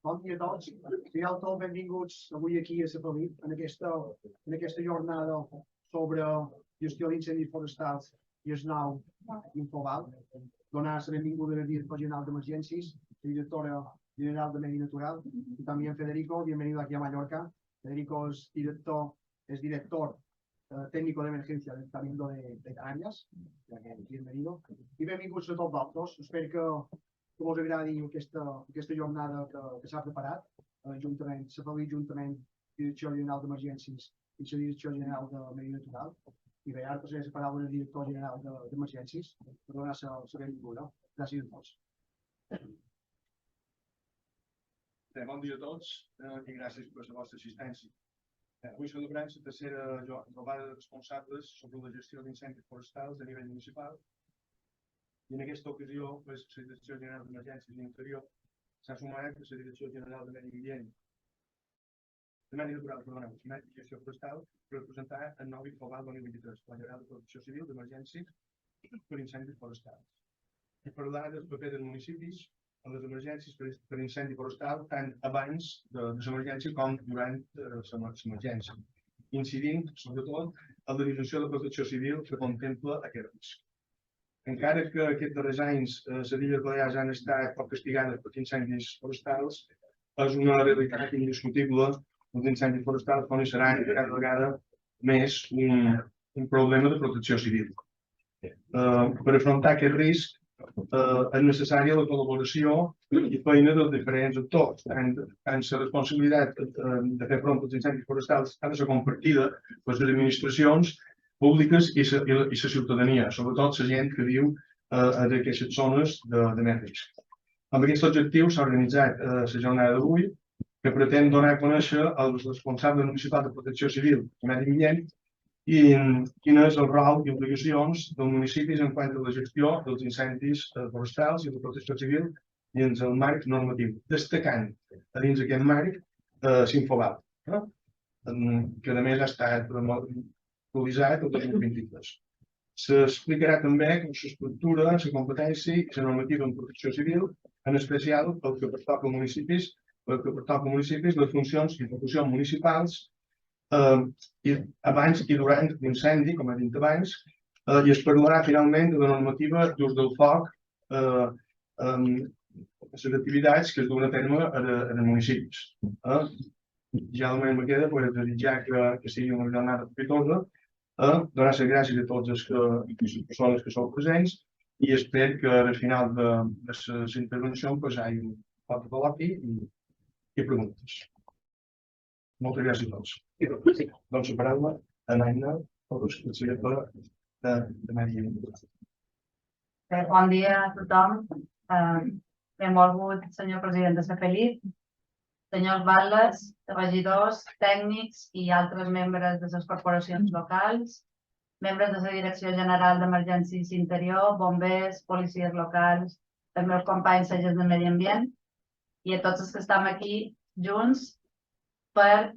Bon dia a tots. Sigueu tots benvinguts avui aquí a Safalit en aquesta jornada sobre gestió d'incendis forestals i el nou Infoval. Donar la benvinguda a la directora general d'Emergències, la directora general de Medi Natural y también Federico, bienvenido aquí a Mallorca. Federico es director técnico de emergencia del Ayuntamiento de Canàries. Bienvenido. I benvinguts a tots vosaltres. Espero que us agradi aquesta jornada que s'ha preparat juntament, juntament Direcció General d'Emergències i la Direcció General de Medi Natural. I bé, ara passaré la paraula al director general d'Emergències per donar la benvinguda. Gràcies a tots. Bon dia a tots i gràcies per la vostra assistència. Avui celebrem la tercera trobada de responsables sobre la gestió d'incendis forestals a nivell municipal. I en aquesta ocasió, la Direcció General d'Emergències i Interior s'ha sumat a la Direcció General de Medi Ambient, de Medi Natural, i Gestió Forestal, per presentar el nou Infoval 2023, Pla General de Protecció Civil d'Emergències per incendis forestals. I parlar del paper dels municipis en les emergències per incendi forestal, tant abans de l'emergència com durant l'emergència, incidint, sobretot, en la dimensió de protecció civil que contempla aquest risc. Encara que aquests darrers anys les Illes Balears han estat poc castigades per incendis forestals, és una realitat indiscutible que els incendis forestals seran cada vegada més un problema de protecció civil. Per afrontar aquest risc és necessària la col·laboració i feina dels diferents actors. Tant la responsabilitat de fer front als incendis forestals ha de ser compartida per les administracions públiques i la ciutadania, sobretot la gent que viu en aquestes zones de més risc. Amb aquest objectiu s'ha organitzat la jornada d'avui, que pretén donar a conèixer als responsables municipals de protecció civil i medi ambient i quin és el rol i obligacions dels municipis en quant a la gestió dels incendis forestals i de protecció civil dins el marc normatiu, destacant a dins aquest marc l'Infoval, que a més ha estat actualitzat el 2023. S'explicarà també com s'estructura la competència i la normativa en protecció civil, en especial pel que pertoca a municipis, les funcions i execucions municipals abans i durant l'incendi, com he dit abans, i es parlarà finalment de la normativa d'ús del foc, les activitats que es duen a terme en els municipis. Ja només me queda desitjar que sigui una jornada profitosa, donar les gràcies a totes les persones que són presents i espero que al final de la intervenció hi hagi un pot de col·loqui i preguntes. Moltes gràcies a tots. Doncs la paraula a l'Aina, el director de Medi Ambient. Bon dia a tothom. Benvolgut senyor president de Safalit, senyors batlles, regidors, tècnics i altres membres de les corporacions locals, membres de la Direcció General d'Emergències Interior, bombers, policies locals, els meus companys agents de Medi Ambient i a tots els que estem aquí junts per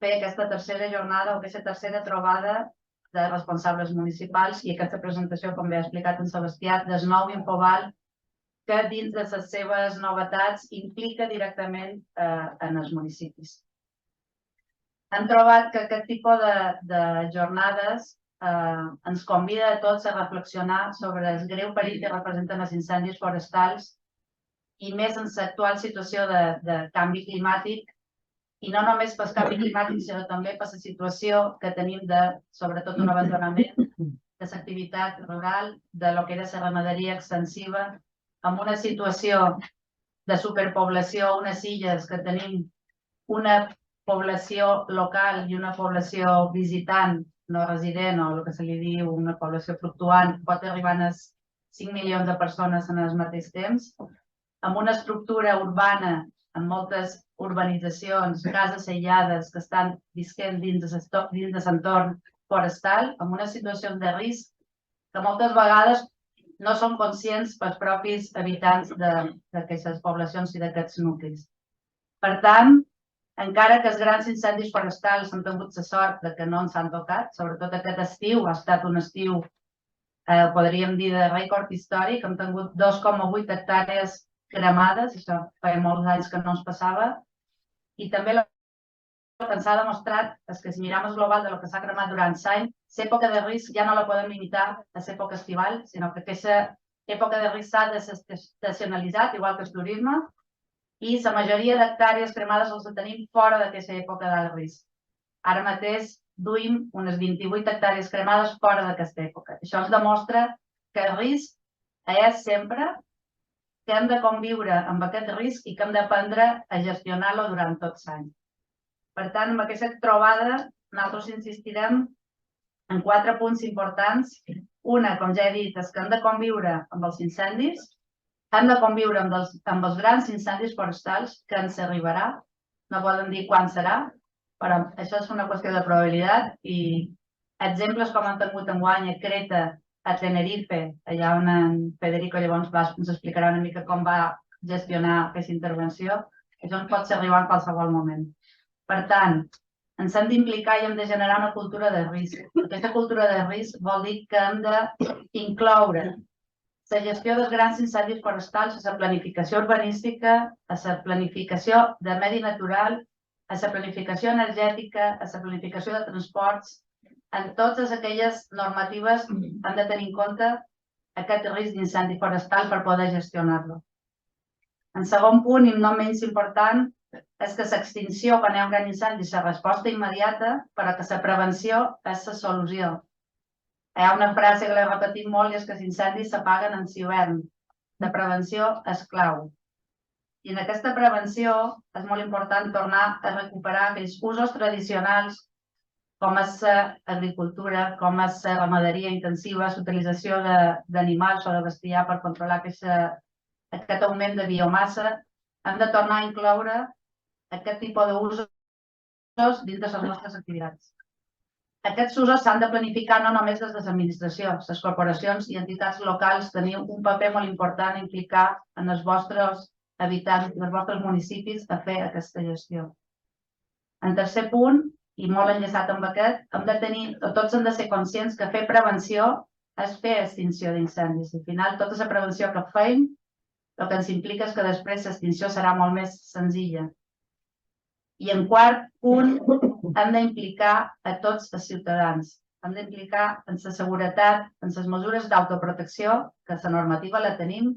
fer aquesta tercera jornada o aquesta tercera trobada de responsables municipals i aquesta presentació, com bé ha explicat en Sebastià, del nou Infoval que dins de les seves novetats implica directament en els municipis. Hem trobat que aquest tipus de jornades ens convida a tots a reflexionar sobre el greu perill que representen els incendis forestals i més en l'actual situació de canvi climàtic, i no només pel canvi climàtic, sinó també per la situació que tenim de, sobretot, un abandonament de l'activitat rural, de lo que era la ramaderia extensiva, amb una situació de superpoblació a unes illes que tenim una població local i una població visitant, no resident, o el que se li diu una població fluctuant, pot arribar a 5 milions de persones en el mateix temps, amb una estructura urbana, amb moltes urbanitzacions, cases aïllades que estan visquent dins de l'entorn forestal, amb una situació de risc que moltes vegades no són conscients pels propis habitants d'aquestes poblacions i d'aquests nuclis. Per tant, encara que els grans incendis forestals han tingut la sort que no ens han tocat, sobretot aquest estiu, ha estat un estiu, podríem dir, de rècord històric, hem tingut 2,8 hectàrees cremades, això feia molts anys que no ens passava, i també el que ens ha demostrat és que si mirem el global de lo que s'ha cremat durant l'any, l'època de risc ja no la podem limitar a l'època estival, sinó que aquesta època de risc s'ha desestacionalitzat, igual que el turisme, i la majoria d'hectàrees cremades els tenim fora d'aquesta època de risc. Ara mateix duim unes 28 hectàrees cremades fora d'aquesta època. Això ens demostra que el risc és sempre que hem de conviure amb aquest risc i que hem d'aprendre a gestionar-lo durant tot l'any. Per tant, amb aquesta trobada, nosaltres insistirem en 4 punts importants. Una, com ja he dit, és que hem de conviure amb els incendis, hem de conviure amb els grans incendis forestals, que ens arribarà. No poden dir quan serà, però això és una qüestió de probabilitat i exemples com han tingut enguany a Creta, a Tenerife, allà on en Federico llavors ens explicarà una mica com va gestionar aquesta intervenció, això ens pot ser arribar en qualsevol moment. Per tant, ens hem d'implicar i hem de generar una cultura de risc. Aquesta cultura de risc vol dir que hem d'incloure la gestió dels grans incendis forestals a la planificació urbanística, a la planificació de medi natural, a la planificació energètica, a la planificació de transports. En totes aquelles normatives hem de tenir en compte aquest risc d'incendi forestal per poder gestionar-lo. En segon punt, i no menys important, és que l'extinció, quan hi ha un gran incendi, és la resposta immediata, però que la prevenció és la solució. Hi ha una frase que l'he repetit molt i és que els incendis s'apaguen en hivern. La prevenció és clau. I en aquesta prevenció és molt important tornar a recuperar aquells usos tradicionals com és l'agricultura, com és la ramaderia intensiva, l'utilització d'animals o de bestiar per controlar aquest augment de biomassa. Hem de tornar a incloure aquest tipus d'usos dins de les nostres activitats. Aquests usos s'han de planificar no només des de l'administració. Les corporacions i entitats locals teniu un paper molt important a implicar en els vostres habitants, en els vostres municipis, a fer aquesta gestió. En tercer punt, i molt enllaçat amb aquest, tots hem de ser conscients que fer prevenció és fer extinció d'incendis. Al final, tota la prevenció que fem, el que ens implica és que després l'extinció serà molt més senzilla. I en quart punt, hem d'implicar a tots els ciutadans. Hem d'implicar en la seguretat, en les mesures d'autoprotecció, que la normativa la tenim,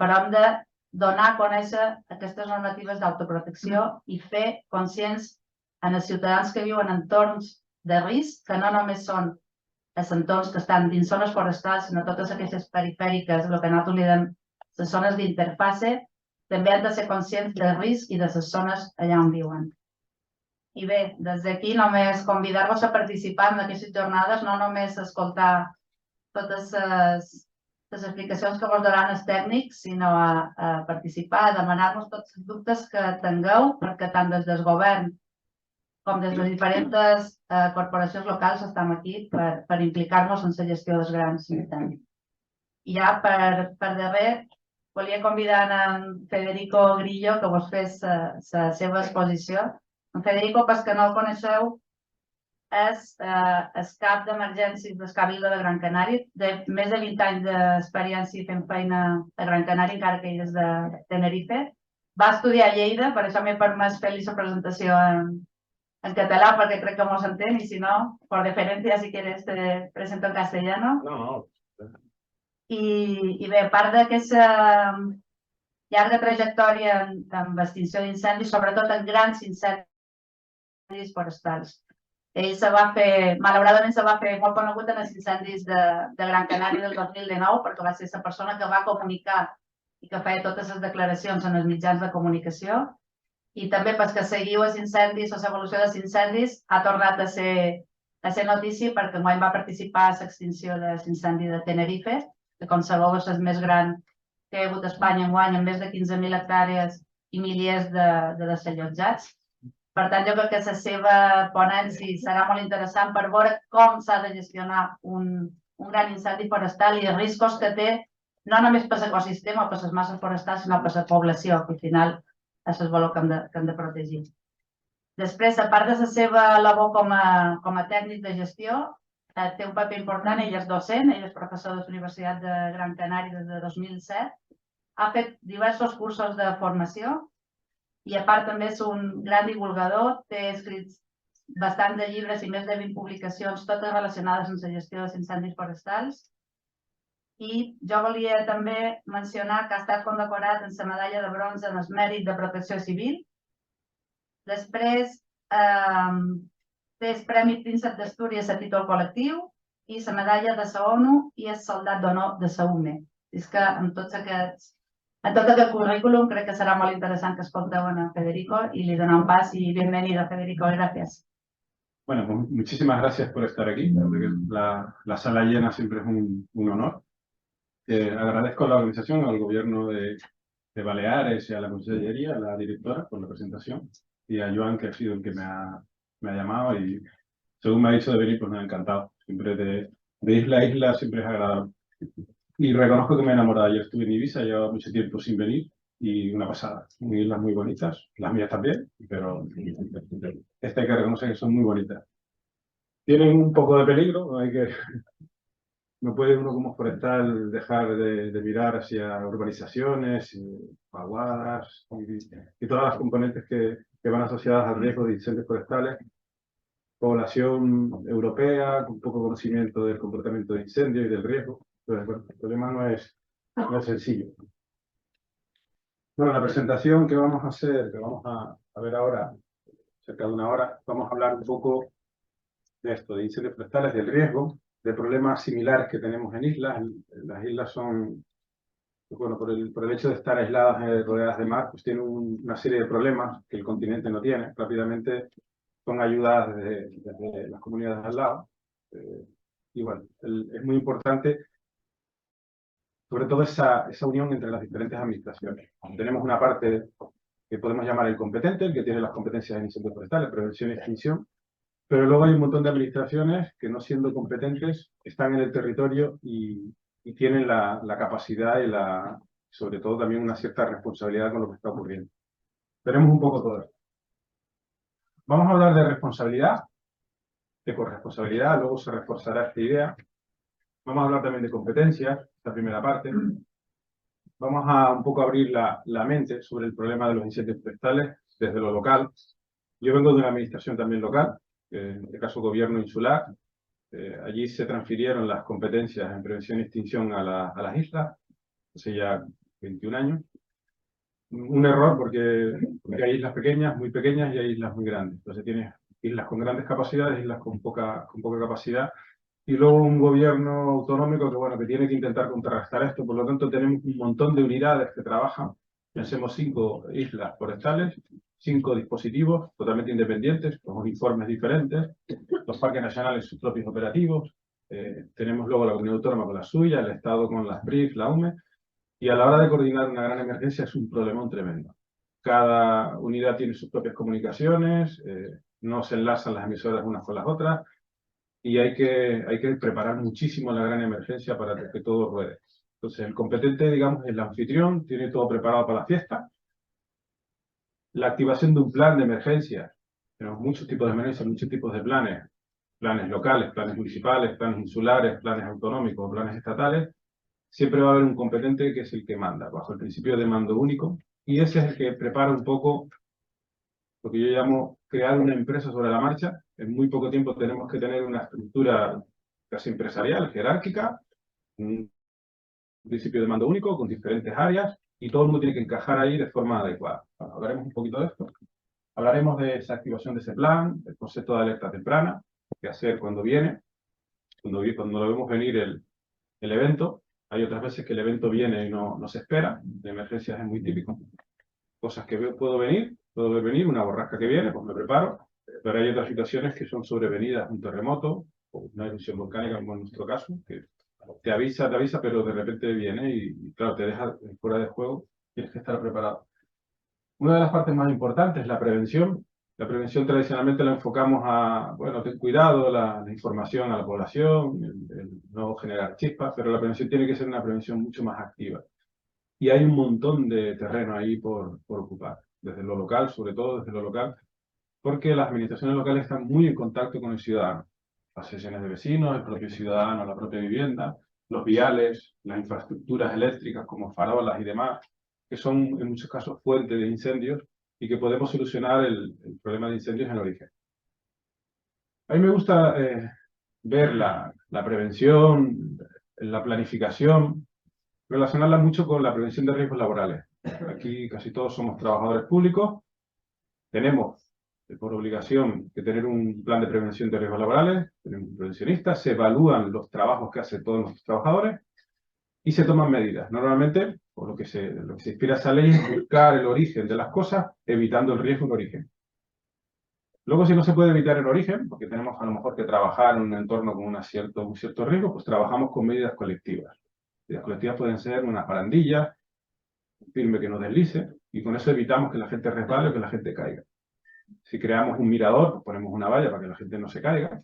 però hem de donar a conèixer aquestes normatives d'autoprotecció i fer conscients en els ciutadans que viuen en entorns de risc, que no només són els entorns que estan dins zones forestals, sinó totes aquestes perifèriques, el que nosaltres li diem les zones d'interfase, també han de ser conscients del risc i de les zones allà on viuen. I bé, des d'aquí només convidar-vos a participar en aquestes jornades, no només escoltar totes les explicacions que vos donaran els tècnics, sinó a participar, a demanar-nos tots els dubtes que tingueu, perquè tant des del govern com des de diferents corporacions locals estem aquí per implicar-nos en la gestió dels grans incendis. I ja per darrer, volia convidar en Federico Grillo que vos fes la seva exposició. En Federico, pels que no el coneixeu, és el cap d'emergències del Cabildo de Gran Canària, de més de 20 anys d'experiència fent feina a Gran Canària, encara que ell és de Tenerife. Va estudiar a Lleida, per això m'he permès fer-li la presentació en català, perquè crec que m'ho entén, i si no, por deferencia, si quieres, te presento en castellano. No. I bé, a part d'aquesta llarga trajectòria en extinció d'incendis, sobretot en grans incendis forestals. Ell malauradament se va fer molt conegut en els incendis de Gran Canària del 2019, perquè va ser la persona que va comunicar i que feia totes les declaracions en els mitjans de comunicació. I també pels que seguiu els incendis o l'evolució dels incendis, ha tornat a ser notícia perquè enguany va participar a l'extinció de l'incendi de Tenerife, que com sabeu és el més gran que hi ha hagut a Espanya enguany, amb més de 15.000 hectàrees i milers de desallotjats. Per tant, jo crec que la seva ponència serà molt interessant per veure com s'ha de gestionar un gran incendi forestal i els riscos que té, no només per l'ecosistema o per les masses forestals, sinó per la població, que al final és el valor que hem de protegir. Després, a part de la seva labor com a tècnic de gestió, té un paper important, ell és docent, ell és professor de la Universitat de Gran Canària des de 2007, ha fet diversos cursos de formació i a part també és un gran divulgador, té escrits bastants de llibres i més de 20 publicacions, totes relacionades amb la gestió dels incendis forestals. I jo volia també mencionar que ha estat condecorat amb la medalla de bronze en el mèrit de protecció civil. Després té el Premi Príncep d'Astúries a títol col·lectiu i la medalla de la ONU i el soldat d'honor de la UME. És que en tot aquest currículum crec que serà molt interessant que escolteu a Federico y le doy un pas y bienvenido, Federico, gracias. Bueno, pues muchísimas gracias por estar aquí. La sala llena siempre es un honor. Agradezco a la organización, al gobierno de Baleares y a la consellería, a la directora por la presentación y a Joan, que ha sido el que me ha llamado y según me ha dicho de venir, pues me ha encantado. Siempre de isla a isla siempre es agradable. Y reconozco que me he enamorado. Yo estuve en Ibiza, llevaba mucho tiempo sin venir y una pasada. Son islas muy bonitas, las mías también, pero esta hay que reconocer que son muy bonitas. Tienen un poco de peligro, no puede uno como forestal dejar de mirar hacia urbanizaciones, vaguadas y todas las componentes que van asociadas al riesgo de incendios forestales. Población europea, con poco conocimiento del comportamiento de incendio y del riesgo. Pero, bueno, el problema no es sencillo. Bueno, la presentación que vamos a hacer, que vamos a ver ahora, cerca de una hora, vamos a hablar un poco de esto, de incendios forestales, del riesgo, de problemas similares que tenemos en islas. Las islas son, bueno, por el hecho de estar aisladas, rodeadas de mar, pues tienen una serie de problemas que el continente no tiene. Rápidamente son ayudadas desde las comunidades al lado. Y bueno, es muy importante sobre todo esa unión entre las diferentes administraciones. Tenemos una parte que podemos llamar el competente, el que tiene las competencias en incendios forestales, prevención y extinción, pero luego hay un montón de administraciones que, no siendo competentes, están en el territorio y tienen la capacidad y sobre todo también una cierta responsabilidad con lo que está ocurriendo. Veremos un poco todo esto. Vamos a hablar de responsabilidad, de corresponsabilidad, luego se reforzará esta idea. Vamos a hablar también de competencias, esta primera parte. Vamos a un poco abrir la mente sobre el problema de los incendios forestales desde lo local. Yo vengo de una administración también local, en este caso gobierno insular. Allí se transfirieron las competencias en prevención y extinción a las islas, hace ya 21 años. Un error porque hay islas pequeñas, muy pequeñas, y hay islas muy grandes. Entonces tienes islas con grandes capacidades, islas con poca capacidad. Y luego un gobierno autonómico que tiene que intentar contrarrestar esto. Por lo tanto, tenemos un montón de unidades que trabajan. Pensemos 5 islas forestales, 5 dispositivos totalmente independientes, con informes diferentes, los parques nacionales sus propios operativos, tenemos luego la comunidad autónoma con la suya, el Estado con las BRIF, la UME, y a la hora de coordinar una gran emergencia es un problemón tremendo. Cada unidad tiene sus propias comunicaciones, no se enlazan las emisoras unas con las otras, y hay que preparar muchísimo la gran emergencia para que todo ruede. Entonces, el competente, digamos, es el anfitrión, tiene todo preparado para la fiesta. La activación de un plan de emergencia. Tenemos muchos tipos de emergencias, muchos tipos de planes. Planes locales, planes municipales, planes insulares, planes autonómicos, planes estatales. Siempre va a haber un competente que es el que manda, bajo el principio de mando único. Y ese es el que prepara un poco lo que yo llamo crear una empresa sobre la marcha. En muy poco tiempo tenemos que tener una estructura casi empresarial, jerárquica, un principio de mando único con diferentes áreas y todo el mundo tiene que encajar ahí de forma adecuada. Bueno, hablaremos un poquito de esto. Hablaremos de esa activación de ese plan, el concepto de alerta temprana, qué hacer cuando viene, cuando lo vemos venir el evento. Hay otras veces que el evento viene y no se espera, de emergencias es muy típico. Cosas que puedo ver venir, una borrasca que viene, pues me preparo, pero hay otras situaciones que son sobrevenidas, un terremoto, o una erupción volcánica, como en nuestro caso, que te avisa, pero de repente viene y claro, te deja fuera de juego, tienes que estar preparado. Una de las partes más importantes es la prevención. La prevención tradicionalmente la enfocamos a, bueno, ten cuidado, la información a la población, el no generar chispas, pero la prevención tiene que ser una prevención mucho más activa. Y hay un montón de terreno ahí por ocupar, desde lo local, sobre todo desde lo local, porque las administraciones locales están muy en contacto con el ciudadano. Asociaciones de vecinos, el propio ciudadano, la propia vivienda. los viales, las infraestructuras eléctricas como farolas y demás, que son en muchos casos fuentes de incendios y que podemos solucionar el problema de incendios en origen. A mí me gusta ver la prevención, la planificación, relacionarla mucho con la prevención de riesgos laborales. Aquí casi todos somos trabajadores públicos, tenemos por obligación que tener un plan de prevención de riesgos laborales, tenemos un prevencionista, se evalúan los trabajos que hacen todos nuestros trabajadores y se toman medidas. Normalmente, por lo que se inspira esa ley es buscar el origen de las cosas, evitando el riesgo en origen. Luego, si no se puede evitar el origen, porque tenemos a lo mejor que trabajar en un entorno con un cierto riesgo, pues trabajamos con medidas colectivas. Medidas colectivas pueden ser una barandilla, un firme que no deslice, y con eso evitamos que la gente resbale o que la gente caiga. Si creamos un mirador, pues ponemos una valla para que la gente no se caiga.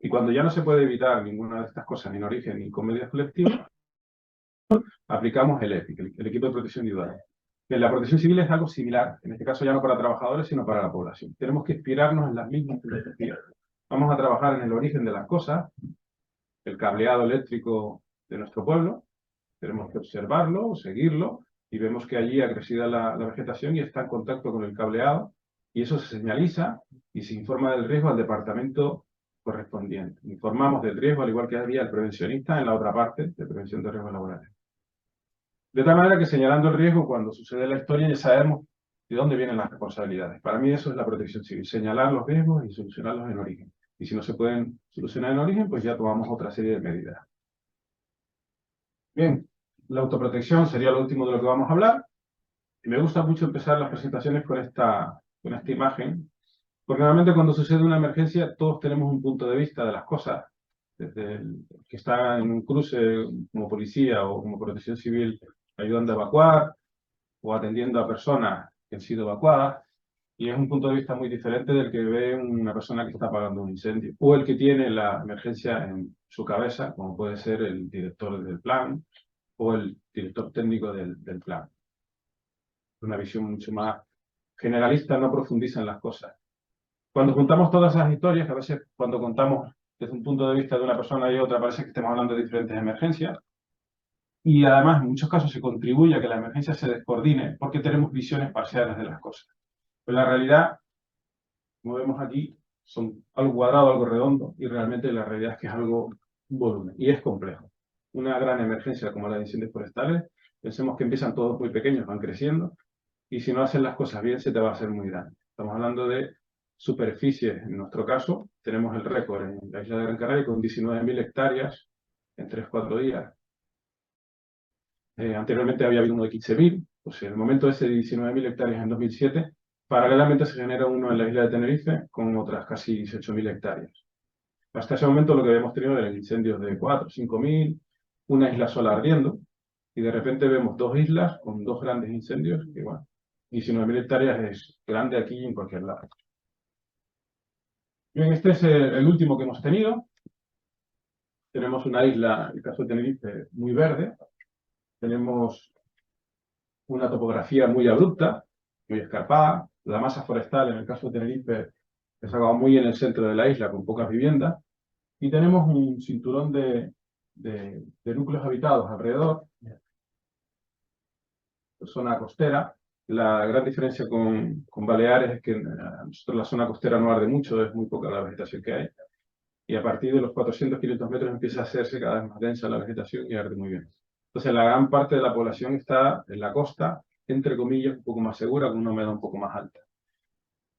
Y cuando ya no se puede evitar ninguna de estas cosas, ni en origen ni con medidas colectivas, aplicamos el EPI, el equipo de protección individual. En la protección civil es algo similar, en este caso ya no para trabajadores, sino para la población. Tenemos que inspirarnos en las mismas filosofías. Vamos a trabajar en el origen de las cosas, el cableado eléctrico de nuestro pueblo, tenemos que observarlo, seguirlo, y vemos que allí ha crecido la vegetación y está en contacto con el cableado, y eso se señaliza y se informa del riesgo al departamento correspondiente. Informamos del riesgo, al igual que había el prevencionista en la otra parte de prevención de riesgos laborales. De tal manera que señalando el riesgo, cuando sucede la historia, ya sabemos de dónde vienen las responsabilidades. Para mí eso es la protección civil, señalar los riesgos y solucionarlos en origen. Y si no se pueden solucionar en origen, pues ya tomamos otra serie de medidas. Bien, la autoprotección sería lo último de lo que vamos a hablar. Y me gusta mucho empezar las presentaciones con esta imagen, porque normalmente cuando sucede una emergencia todos tenemos un punto de vista de las cosas. Desde el que está en un cruce como policía o como protección civil ayudando a evacuar o atendiendo a personas que han sido evacuadas, y es un punto de vista muy diferente del que ve una persona que está apagando un incendio o el que tiene la emergencia en su cabeza, como puede ser el director del plan o el director técnico del plan. Una visión mucho más generalista, no profundiza en las cosas. Cuando juntamos todas esas historias, que a veces cuando contamos desde un punto de vista de una persona y otra parece que estamos hablando de diferentes emergencias, y además en muchos casos se contribuye a que la emergencia se descoordine porque tenemos visiones parciales de las cosas. Pero la realidad, como vemos aquí, son algo cuadrado, algo redondo, y realmente la realidad es que es algo, un volumen, y es complejo. Una gran emergencia como la de incendios forestales, pensemos que empiezan todos muy pequeños, van creciendo, y si no hacen las cosas bien se te va a hacer muy grande. Estamos hablando de superficies, en nuestro caso, tenemos el récord en la isla de Gran Canaria con 19.000 hectáreas en 3-4 días. Anteriormente había habido uno de 15.000, pues en el momento ese de 19.000 hectáreas en 2007, paralelamente se genera uno en la isla de Tenerife con otras casi 18.000 hectáreas. Hasta ese momento lo que habíamos tenido eran incendios de 4, 5.000, una isla sola ardiendo, y de repente vemos dos islas con dos grandes incendios, que bueno, 19.000 hectáreas es grande aquí y en cualquier lado. Bien, este es el último que hemos tenido. Tenemos una isla, el caso de Tenerife, muy verde. Tenemos una topografía muy abrupta, muy escarpada. La masa forestal, en el caso de Tenerife, es algo muy en el centro de la isla, con pocas viviendas. Y tenemos un cinturón de núcleos habitados alrededor, zona costera. La gran diferencia con Baleares es que a nosotros la zona costera no arde mucho, es muy poca la vegetación que hay. Y a partir de los 400-500 metros empieza a hacerse cada vez más densa la vegetación y arde muy bien. Entonces la gran parte de la población está en la costa, entre comillas, un poco más segura, con una humedad un poco más alta.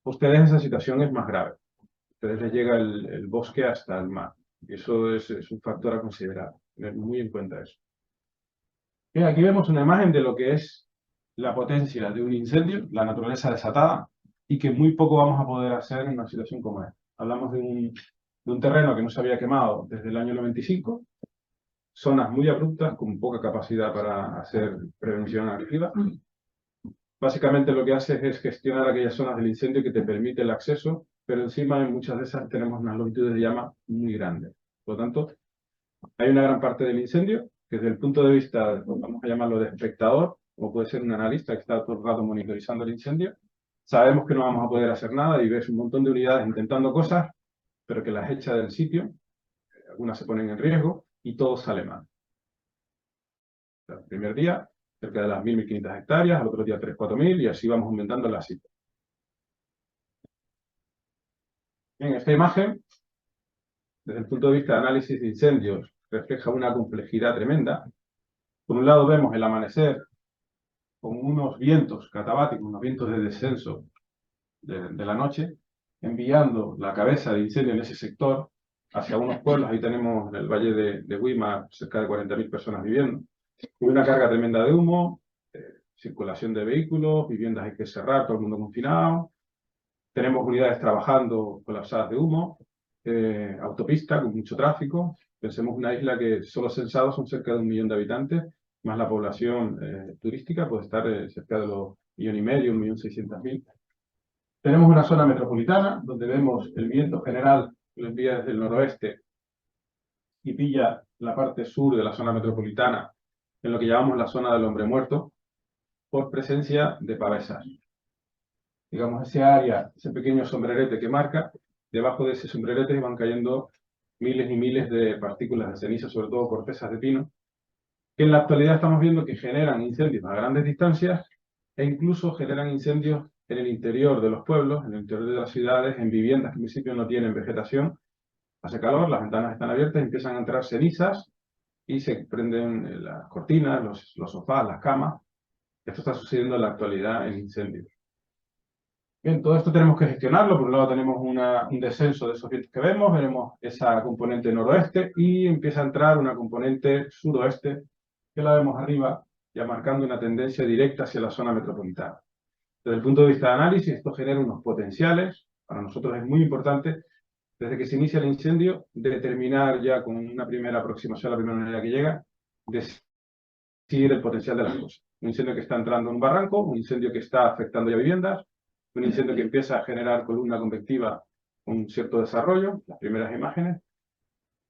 A ustedes esa situación es más grave. A ustedes les llega el bosque hasta el mar. Y eso es un factor a considerar. Tener muy en cuenta eso. Bien, aquí vemos una imagen de lo que es la potencia de un incendio, la naturaleza desatada, y que muy poco vamos a poder hacer en una situación como esta. Hablamos de un terreno que no se había quemado desde el año 95, zonas muy abruptas con poca capacidad para hacer prevención activa. Básicamente lo que hace es gestionar aquellas zonas del incendio que te permite el acceso, pero encima en muchas de esas tenemos unas longitudes de llama muy grandes. Por lo tanto, hay una gran parte del incendio que desde el punto de vista, vamos a llamarlo de espectador, como puede ser un analista que está todo el rato monitorizando el incendio, sabemos que no vamos a poder hacer nada y ves un montón de unidades intentando cosas, pero que las echa del sitio, algunas se ponen en riesgo y todo sale mal. sea, el primer día, cerca de las 1.000, 1.500 hectáreas, al otro día 3.000, 4.000 y así vamos aumentando la cifra. En esta imagen, desde el punto de vista de análisis de incendios, refleja una complejidad tremenda. Por un lado vemos el amanecer con unos vientos catabáticos, unos vientos de descenso de la noche, enviando la cabeza de incendio en ese sector hacia unos pueblos. Ahí tenemos en el valle de Huima cerca de 40.000 personas viviendo. Una carga tremenda de humo, circulación de vehículos, viviendas hay que cerrar, todo el mundo confinado. Tenemos unidades trabajando colapsadas de humo, autopista con mucho tráfico. Pensemos una isla que solo censados son cerca de 1 millón de habitantes, más la población turística puede estar cerca de los 1.500.000, 1.600.000. Tenemos una zona metropolitana donde vemos el viento general que lo envía desde el noroeste y pilla la parte sur de la zona metropolitana en lo que llamamos la zona del hombre muerto por presencia de pavesas. Digamos, ese área, ese pequeño sombrerete que marca, debajo de ese sombrerete van cayendo miles y miles de partículas de ceniza, sobre todo cortezas de pino, que en la actualidad estamos viendo que generan incendios a grandes distancias e incluso generan incendios en el interior de los pueblos, en el interior de las ciudades, en viviendas que en principio no tienen vegetación. Hace calor, las ventanas están abiertas, empiezan a entrar cenizas y se prenden las cortinas, los sofás, las camas. Esto está sucediendo en la actualidad en incendios. Bien, todo esto tenemos que gestionarlo. Por un lado tenemos un descenso de esos vientos que veremos esa componente noroeste y empieza a entrar una componente suroeste que la vemos arriba, ya marcando una tendencia directa hacia la zona metropolitana. Desde el punto de vista de análisis, esto genera unos potenciales. Para nosotros es muy importante, desde que se inicia el incendio, determinar ya con una primera aproximación a la primera unidad que llega, decidir el potencial de las cosas. Un incendio que está entrando en un barranco, un incendio que está afectando ya viviendas, un incendio que empieza a generar columna convectiva con un cierto desarrollo, las primeras imágenes.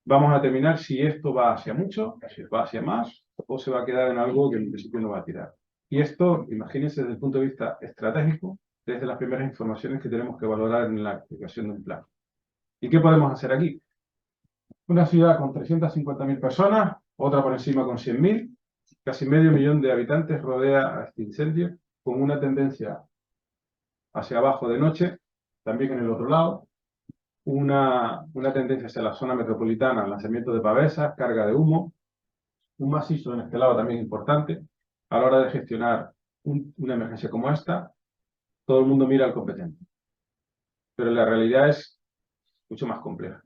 Vamos a determinar si esto va hacia mucho, si va hacia más, o se va a quedar en algo que en principio no va a tirar. Y esto, imagínense desde el punto de vista estratégico, desde las primeras informaciones que tenemos que valorar en la aplicación de un plan. ¿Y qué podemos hacer aquí? Una ciudad con 350.000 personas, otra por encima con 100.000, casi medio millón de habitantes rodea a este incendio, con una tendencia hacia abajo de noche, también en el otro lado, una tendencia hacia la zona metropolitana, lanzamiento de pavesas, carga de humo, un macizo en este lado también importante. A la hora de gestionar una emergencia como esta, todo el mundo mira al competente. Pero la realidad es mucho más compleja.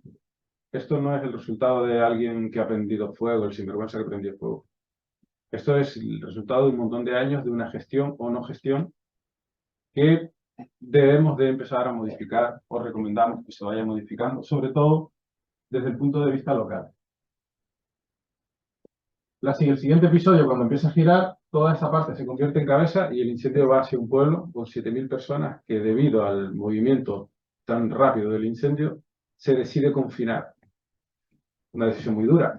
Esto no es el resultado de alguien que ha prendido fuego, el sinvergüenza que prendió fuego. Esto es el resultado de un montón de años de una gestión o no gestión que debemos de empezar a modificar o recomendamos que se vaya modificando, sobre todo desde el punto de vista local. El siguiente episodio, cuando empieza a girar, toda esa parte se convierte en cabeza y el incendio va hacia un pueblo con 7.000 personas que, debido al movimiento tan rápido del incendio, se decide confinar. Una decisión muy dura.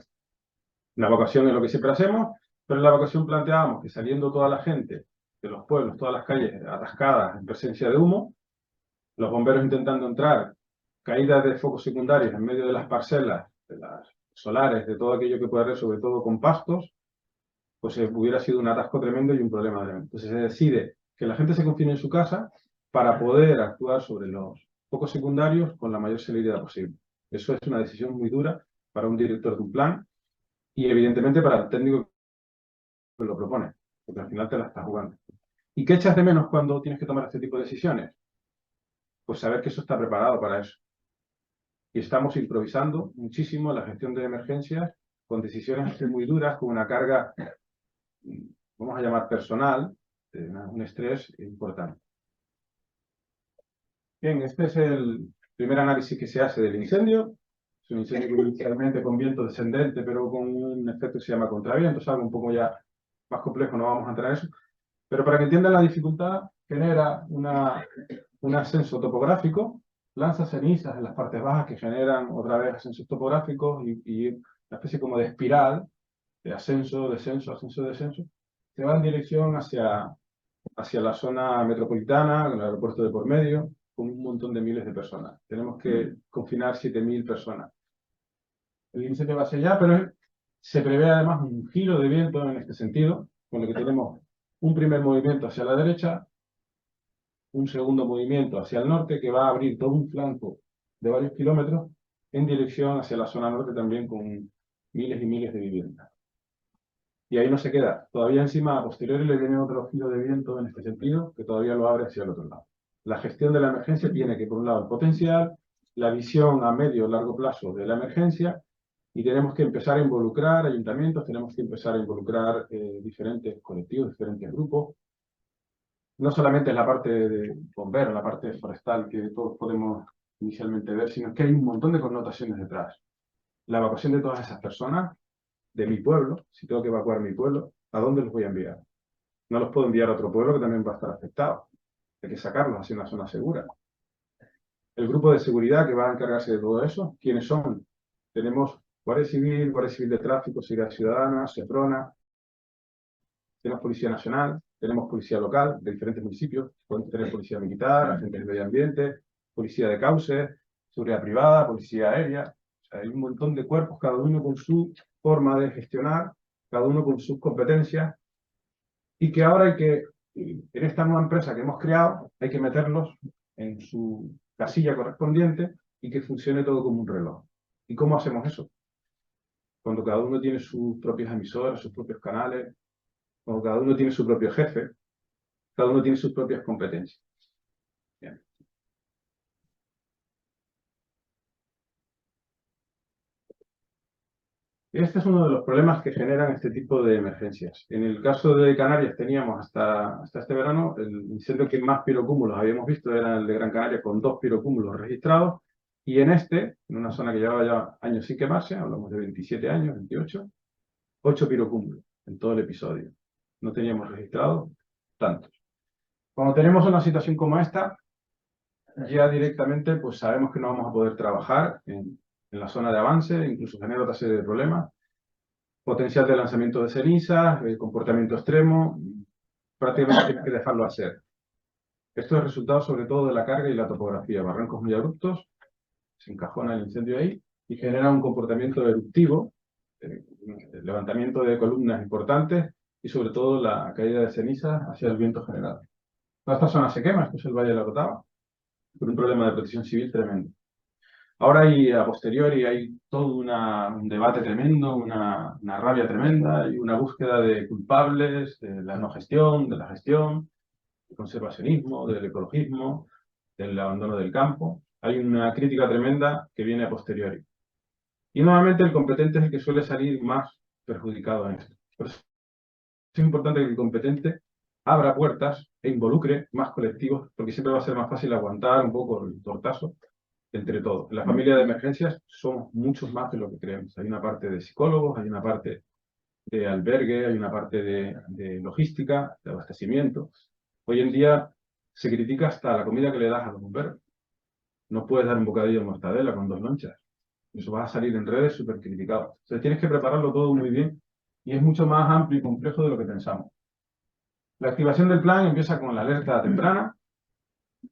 La evacuación es lo que siempre hacemos, pero en la evacuación planteábamos que saliendo toda la gente de los pueblos, todas las calles atascadas en presencia de humo, los bomberos intentando entrar, caídas de focos secundarios en medio de las parcelas, de las solares, de todo aquello que puede haber, sobre todo con pastos, pues hubiera sido un atasco tremendo y un problema tremendo. Entonces se decide que la gente se confine en su casa para poder actuar sobre los focos secundarios con la mayor celeridad posible. Eso es una decisión muy dura para un director de un plan y evidentemente para el técnico que lo propone, porque al final te la estás jugando. ¿Y qué echas de menos cuando tienes que tomar este tipo de decisiones? Pues saber que eso está preparado para eso. Y estamos improvisando muchísimo la gestión de emergencias con decisiones muy duras, con una carga, vamos a llamar personal, un estrés importante. Bien, este es el primer análisis que se hace del incendio. Es un incendio inicialmente con viento descendente, pero con un efecto que se llama contraviento, es algo un poco ya más complejo, no vamos a entrar en eso. Pero para que entiendan la dificultad, genera un ascenso topográfico, lanza cenizas en las partes bajas que generan otra vez ascensos topográficos y una especie como de espiral de ascenso, descenso, ascenso, descenso, que va en dirección hacia la zona metropolitana, con el aeropuerto de por medio, con un montón de miles de personas. Tenemos que confinar 7.000 personas. El incendio va hacia allá, pero Se prevé además un giro de viento en este sentido, con lo que tenemos un primer movimiento hacia la derecha, un segundo movimiento hacia el norte, que va a abrir todo un flanco de varios kilómetros en dirección hacia la zona norte también con miles y miles de viviendas. Y ahí no se queda. Todavía encima, a posteriori, le viene otro giro de viento en este sentido, que todavía lo abre hacia el otro lado. La gestión de la emergencia tiene que, por un lado, el potencial, la visión a medio o largo plazo de la emergencia, y tenemos que empezar a involucrar ayuntamientos, tenemos que empezar a involucrar diferentes colectivos, diferentes grupos. No solamente en la parte de bomberos, la parte forestal que todos podemos inicialmente ver, sino que hay un montón de connotaciones detrás. La evacuación de todas esas personas, de mi pueblo, si tengo que evacuar mi pueblo, ¿a dónde los voy a enviar? No los puedo enviar a otro pueblo que también va a estar afectado. Hay que sacarlos hacia una zona segura. El grupo de seguridad que va a encargarse de todo eso, ¿quiénes son? Tenemos Guardia Civil de Tráfico, Seguridad Ciudadana, SEPRONA, tenemos Policía Nacional, tenemos Policía Local de diferentes municipios, podemos tener Policía Militar, agentes de medio ambiente, Policía de Cauces, Seguridad Privada, Policía Aérea. O sea, hay un montón de cuerpos, cada uno con su forma de gestionar, cada uno con sus competencias, y que ahora hay que, en esta nueva empresa que hemos creado, hay que meterlos en su casilla correspondiente y que funcione todo como un reloj. ¿Y cómo hacemos eso? Cuando cada uno tiene sus propias emisoras, sus propios canales, cuando cada uno tiene su propio jefe, cada uno tiene sus propias competencias. Bien. Este es uno de los problemas que generan este tipo de emergencias. En el caso de Canarias teníamos hasta este verano el incendio que más pirocúmulos habíamos visto era el de Gran Canaria, con 2 pirocúmulos registrados, y en una zona que llevaba ya años sin quemarse, hablamos de 27 años, 28, 8 pirocúmulos en todo el episodio. No teníamos registrados tantos. Cuando tenemos una situación como esta, ya directamente pues sabemos que no vamos a poder trabajar en la zona de avance, incluso genera otra serie de problemas. Potencial de lanzamiento de cenizas, comportamiento extremo, prácticamente hay que dejarlo hacer. Esto es resultado sobre todo de la carga y la topografía. Barrancos muy abruptos, se encajona el incendio ahí y genera un comportamiento eruptivo, levantamiento de columnas importantes y sobre todo la caída de cenizas hacia el viento general. Toda esta zona se quema, esto es el Valle de la Orotava, con un problema de protección civil tremendo. Ahora a posteriori hay todo un debate tremendo, una rabia tremenda y una búsqueda de culpables de la no gestión, de la gestión, del conservacionismo, del ecologismo, del abandono del campo. Hay una crítica tremenda que viene a posteriori. Y nuevamente el competente es el que suele salir más perjudicado en esto. Por eso es importante que el competente abra puertas e involucre más colectivos, porque siempre va a ser más fácil aguantar un poco el tortazo entre todos. En la familia de emergencias somos muchos más de lo que creemos. Hay una parte de psicólogos, hay una parte de albergue, hay una parte de logística, de abastecimiento. Hoy en día se critica hasta la comida que le das a los bomberos. No puedes dar un bocadillo de mortadela con 2 lonchas. Eso va a salir en redes súper criticado. O sea, tienes que prepararlo todo muy bien y es mucho más amplio y complejo de lo que pensamos. La activación del plan empieza con la alerta temprana.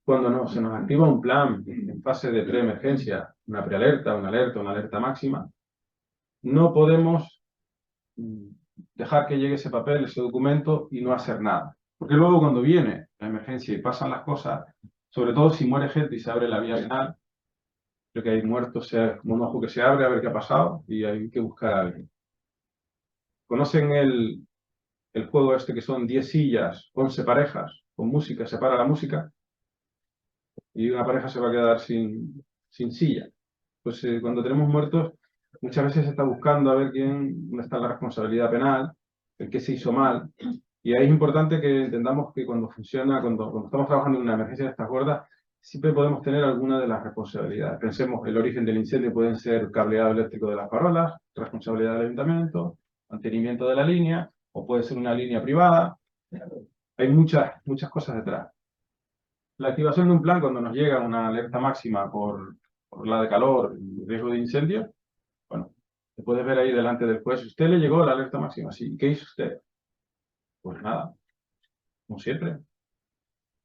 Cuando se nos activa un plan en fase de preemergencia, una prealerta, una alerta máxima, no podemos dejar que llegue ese papel, ese documento y no hacer nada. Porque luego cuando viene la emergencia y pasan las cosas, sobre todo si muere gente y se abre la vía penal, creo que hay muertos, sea como un ojo que se abre a ver qué ha pasado y hay que buscar a alguien. ¿Conocen el juego este que son 10 sillas, 11 parejas, con música, se para la música y una pareja se va a quedar sin silla? Pues cuando tenemos muertos, muchas veces se está buscando a ver dónde está la responsabilidad penal, el qué se hizo mal. Y ahí es importante que entendamos que cuando estamos trabajando en una emergencia de estas gordas, siempre podemos tener alguna de las responsabilidades. Pensemos, el origen del incendio pueden ser cableado eléctrico de las farolas, responsabilidad del ayuntamiento, mantenimiento de la línea, o puede ser una línea privada. Hay muchas cosas detrás. La activación de un plan cuando nos llega una alerta máxima por la de calor y riesgo de incendio, bueno, se puede ver ahí delante del juez. ¿Usted le llegó la alerta máxima? Sí. ¿Qué hizo usted? Pues nada, como siempre.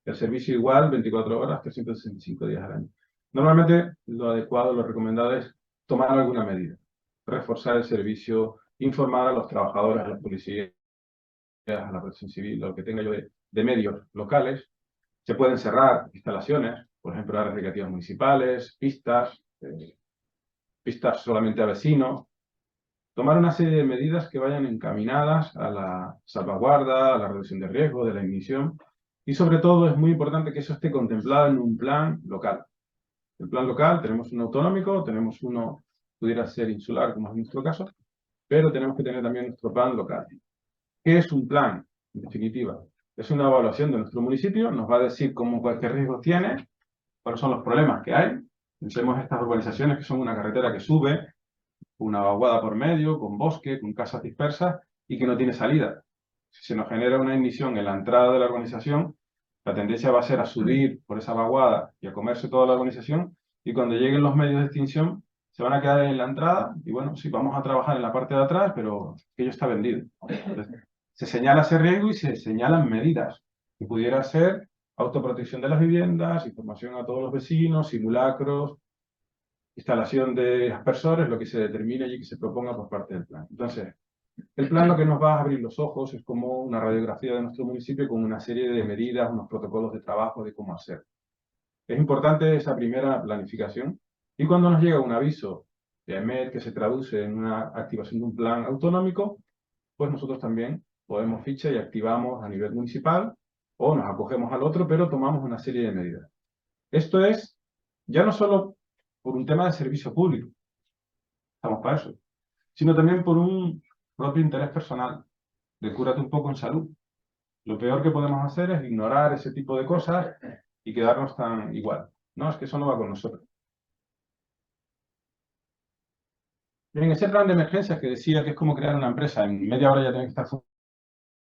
El servicio igual, 24 horas, 365 días al año. Normalmente lo adecuado, lo recomendado es tomar alguna medida. Reforzar el servicio, informar a los trabajadores, a los policías, a la protección civil, lo que tenga yo de medios locales. Se pueden cerrar instalaciones, por ejemplo, áreas recreativas municipales, pistas solamente a vecinos. Tomar una serie de medidas que vayan encaminadas a la salvaguarda, a la reducción de riesgo, de la ignición. Y sobre todo es muy importante que eso esté contemplado en un plan local. El plan local, tenemos uno autonómico, tenemos uno, pudiera ser insular, como es nuestro caso, pero tenemos que tener también nuestro plan local. ¿Qué es un plan? En definitiva, es una evaluación de nuestro municipio, nos va a decir cómo cualquier riesgo tiene, cuáles son los problemas que hay. Pensemos estas urbanizaciones que son una carretera que sube, una vaguada por medio, con bosque, con casas dispersas y que no tiene salida. Si se nos genera una ignición en la entrada de la urbanización, la tendencia va a ser a subir por esa vaguada y a comerse toda la urbanización, y cuando lleguen los medios de extinción se van a quedar en la entrada y bueno, sí, vamos a trabajar en la parte de atrás, pero aquello está vendido. Entonces, se señala ese riesgo y se señalan medidas que pudiera ser autoprotección de las viviendas, información a todos los vecinos, simulacros, instalación de aspersores, lo que se determine y que se proponga por parte del plan. Entonces, el plan lo que nos va a abrir los ojos es como una radiografía de nuestro municipio con una serie de medidas, unos protocolos de trabajo de cómo hacer. Es importante esa primera planificación, y cuando nos llega un aviso de AEMET que se traduce en una activación de un plan autonómico, pues nosotros también podemos ficha y activamos a nivel municipal o nos acogemos al otro, pero tomamos una serie de medidas. Esto es ya no solo por un tema de servicio público, estamos para eso, sino también por un propio interés personal, de cúrate un poco en salud. Lo peor que podemos hacer es ignorar ese tipo de cosas y quedarnos tan igual. No, es que eso no va con nosotros. Bien, ese plan de emergencias que decía que es como crear una empresa, en media hora ya tiene que estar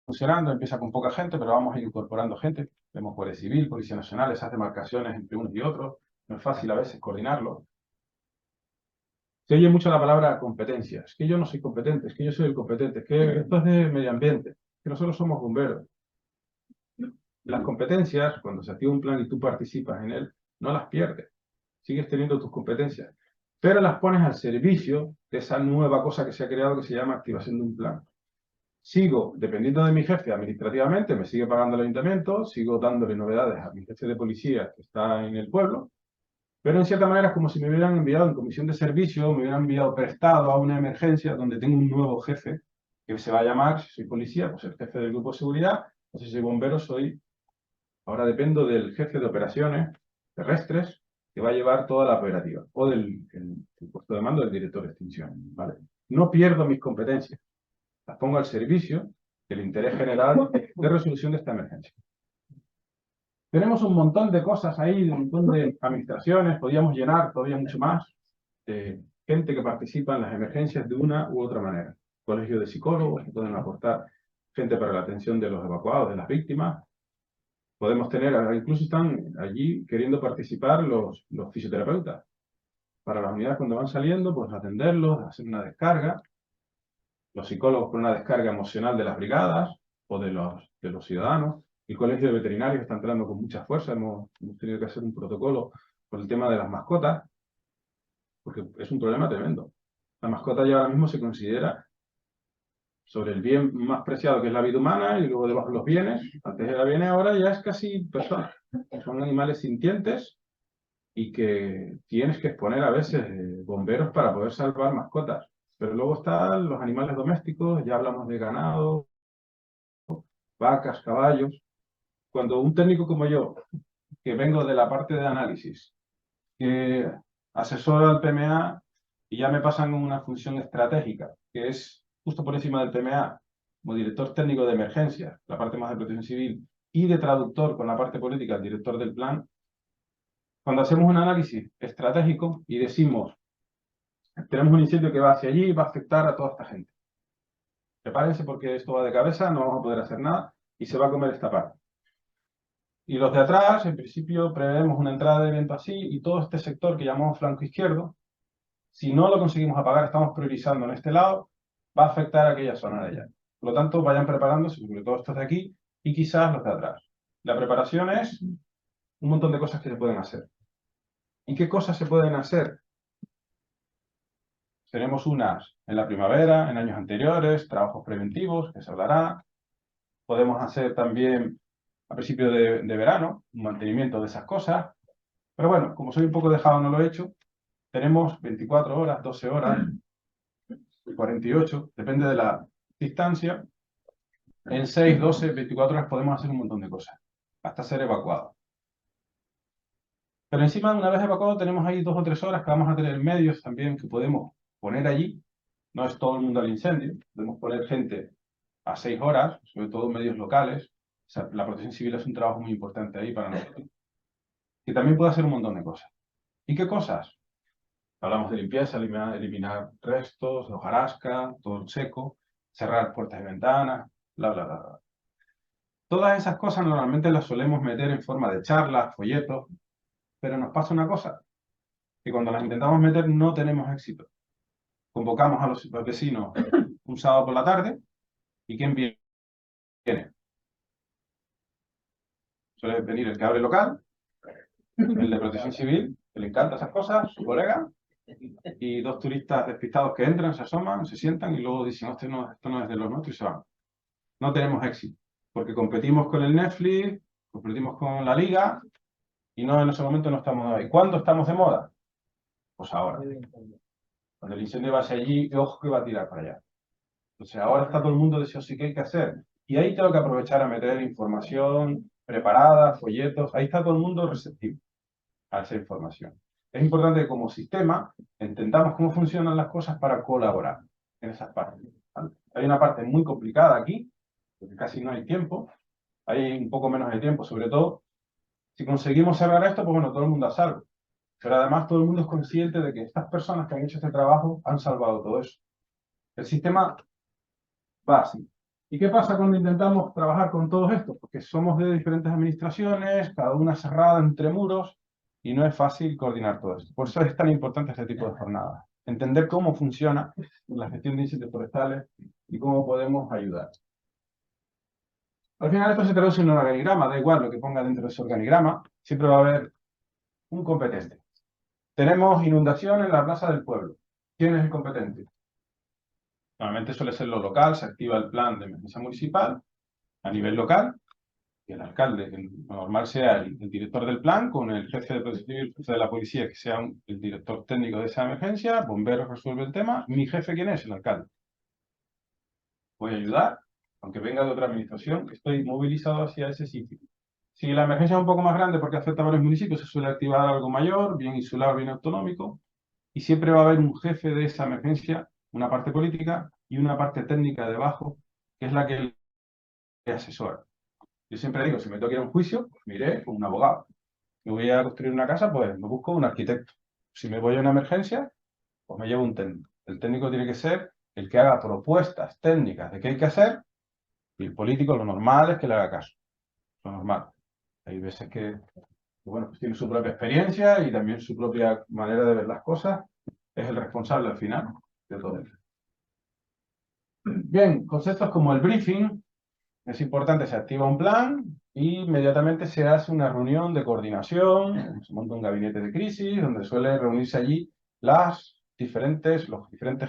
funcionando, empieza con poca gente, pero vamos a ir incorporando gente. Vemos Guardia Civil, Policía Nacional, esas demarcaciones entre unos y otros. No es fácil a veces coordinarlo. Se oye mucho la palabra competencia. Es que yo no soy competente, es que yo soy el competente, es que esto es de medio ambiente, que nosotros somos bomberos. Las competencias, cuando se activa un plan y tú participas en él, no las pierdes. Sigues teniendo tus competencias, pero las pones al servicio de esa nueva cosa que se ha creado que se llama activación de un plan. Sigo dependiendo de mi jefe administrativamente, me sigue pagando el ayuntamiento, sigo dándole novedades a mi jefe de policía que está en el pueblo, pero en cierta manera es como si me hubieran enviado en comisión de servicio, me hubieran enviado prestado a una emergencia donde tengo un nuevo jefe que se va a llamar, si soy policía, pues el jefe del grupo de seguridad, o si soy bombero, ahora dependo del jefe de operaciones terrestres que va a llevar toda la operativa, o del puesto de mando del director de extinción, ¿vale? No pierdo mis competencias, las pongo al servicio del interés general de resolución de esta emergencia. Tenemos un montón de cosas ahí, un montón de administraciones, podríamos llenar todavía mucho más de gente que participa en las emergencias de una u otra manera. Colegio de psicólogos que pueden aportar gente para la atención de los evacuados, de las víctimas. Podemos tener, incluso están allí queriendo participar los fisioterapeutas. Para las unidades cuando van saliendo, pues atenderlos, hacer una descarga. Los psicólogos con una descarga emocional de las brigadas o de los ciudadanos. El colegio de veterinarios está entrando con mucha fuerza. Hemos tenido que hacer un protocolo por el tema de las mascotas, porque es un problema tremendo. La mascota ya ahora mismo se considera sobre el bien más preciado, que es la vida humana, y luego debajo los bienes. Antes era bienes, ahora ya es casi personas. Son animales sintientes y que tienes que exponer a veces bomberos para poder salvar mascotas. Pero luego están los animales domésticos, ya hablamos de ganado, vacas, caballos. Cuando un técnico como yo, que vengo de la parte de análisis, que asesora al PMA y ya me pasan una función estratégica, que es justo por encima del PMA, como director técnico de emergencias, la parte más de protección civil, y de traductor con la parte política, el director del plan, cuando hacemos un análisis estratégico y decimos, tenemos un incendio que va hacia allí y va a afectar a toda esta gente. Prepárense porque esto va de cabeza, no vamos a poder hacer nada y se va a comer esta parte. Y los de atrás, en principio, prevemos una entrada de viento así y todo este sector que llamamos flanco izquierdo, si no lo conseguimos apagar, estamos priorizando en este lado, va a afectar a aquella zona de allá. Por lo tanto, vayan preparándose, sobre todo estos de aquí y quizás los de atrás. La preparación es un montón de cosas que se pueden hacer. ¿Y qué cosas se pueden hacer? Tenemos unas en la primavera, en años anteriores, trabajos preventivos, que se hablará. Podemos hacer también a principio de verano un mantenimiento de esas cosas. Pero bueno, como soy un poco dejado, no lo he hecho. Tenemos 24 horas, 12 horas, 48, depende de la distancia. En 6, 12, 24 horas podemos hacer un montón de cosas, hasta ser evacuados. Pero encima, una vez evacuado, tenemos ahí 2 o 3 horas que vamos a tener medios también que podemos poner allí. No es todo el mundo al incendio, podemos poner gente a 6 horas, sobre todo medios locales. O sea, la protección civil es un trabajo muy importante ahí para nosotros. Y también puede hacer un montón de cosas. ¿Y qué cosas? Hablamos de limpieza, eliminar restos, hojarasca, todo seco, cerrar puertas y ventanas, bla, bla, bla, bla. Todas esas cosas normalmente las solemos meter en forma de charlas, folletos, pero nos pasa una cosa, que cuando las intentamos meter no tenemos éxito. Convocamos a los vecinos un sábado por la tarde, ¿y quién viene? Suele venir el que abre el local, el de protección civil, que le encanta esas cosas, su colega, y 2 turistas despistados que entran, se asoman, se sientan y luego dicen, esto no es de los nuestros y se van. No tenemos éxito, porque competimos con el Netflix, competimos con la Liga, y no, en ese momento no estamos ahí. ¿Cuándo estamos de moda? Pues ahora. Cuando el incendio va hacia allí, ojo que va a tirar para allá. Entonces ahora está todo el mundo deseoso, ¿y qué hay que hacer? Y ahí tengo que aprovechar a meter información preparada, folletos, ahí está todo el mundo receptivo a esa información. Es importante que como sistema entendamos cómo funcionan las cosas para colaborar en esas partes, ¿vale? Hay una parte muy complicada aquí, porque casi no hay tiempo, hay un poco menos de tiempo, sobre todo si conseguimos cerrar esto, pues bueno, todo el mundo a salvo. Pero además todo el mundo es consciente de que estas personas que han hecho este trabajo han salvado todo eso. El sistema va así. ¿Y qué pasa cuando intentamos trabajar con todos estos? Porque somos de diferentes administraciones, cada una cerrada entre muros, y no es fácil coordinar todo esto. Por eso es tan importante este tipo de jornadas. Entender cómo funciona la gestión de incendios forestales y cómo podemos ayudar. Al final esto se traduce en un organigrama, da igual lo que ponga dentro de ese organigrama, siempre va a haber un competente. Tenemos inundación en la plaza del pueblo. ¿Quién es el competente? Normalmente suele ser lo local, se activa el plan de emergencia municipal a nivel local, que el alcalde, que lo normal sea el director del plan, con el jefe de protección civil, el jefe de la policía, que sea el director técnico de esa emergencia, bomberos resuelve el tema. ¿Mi jefe quién es? El alcalde. Voy a ayudar, aunque venga de otra administración, estoy movilizado hacia ese sitio. Si la emergencia es un poco más grande porque afecta a varios municipios, se suele activar algo mayor, bien insular, bien autonómico, y siempre va a haber un jefe de esa emergencia, una parte política y una parte técnica debajo, que es la que le asesora. Yo siempre digo, si me tengo que ir a un juicio, pues me iré con un abogado. Me voy a construir una casa, pues me busco un arquitecto. Si me voy a una emergencia, pues me llevo un técnico. El técnico tiene que ser el que haga propuestas técnicas de qué hay que hacer, y el político lo normal es que le haga caso. Lo normal. Hay veces que bueno, pues tiene su propia experiencia y también su propia manera de ver las cosas. Es el responsable al final de todo eso. Bien, conceptos como el briefing. Es importante, se activa un plan y inmediatamente se hace una reunión de coordinación, se monta un gabinete de crisis donde suele reunirse allí los diferentes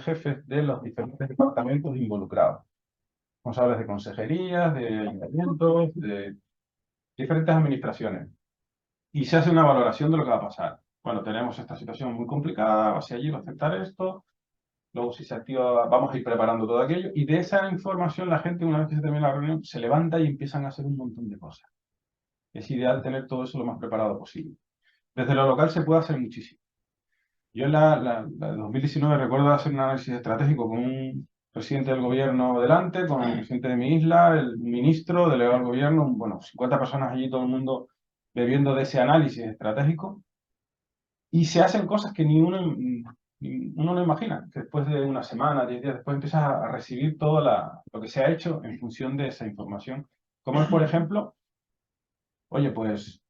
jefes de los diferentes departamentos involucrados. Responsables de consejerías, de ayuntamientos, de diferentes administraciones. Y se hace una valoración de lo que va a pasar. Bueno, tenemos esta situación muy complicada, va hacia allí, va a afectar esto. Luego, si se activa, vamos a ir preparando todo aquello. Y de esa información, la gente, una vez que se termina la reunión, se levanta y empiezan a hacer un montón de cosas. Es ideal tener todo eso lo más preparado posible. Desde lo local se puede hacer muchísimo. Yo en la 2019 recuerdo hacer un análisis estratégico con un presidente del gobierno delante, con el presidente de mi isla, el ministro, delegado del gobierno, bueno, 50 personas allí, todo el mundo bebiendo de ese análisis estratégico. Y se hacen cosas que ni uno no imagina, que después de una semana, 10 días después empiezas a recibir todo lo que se ha hecho en función de esa información. Como es, por ejemplo, oye, pues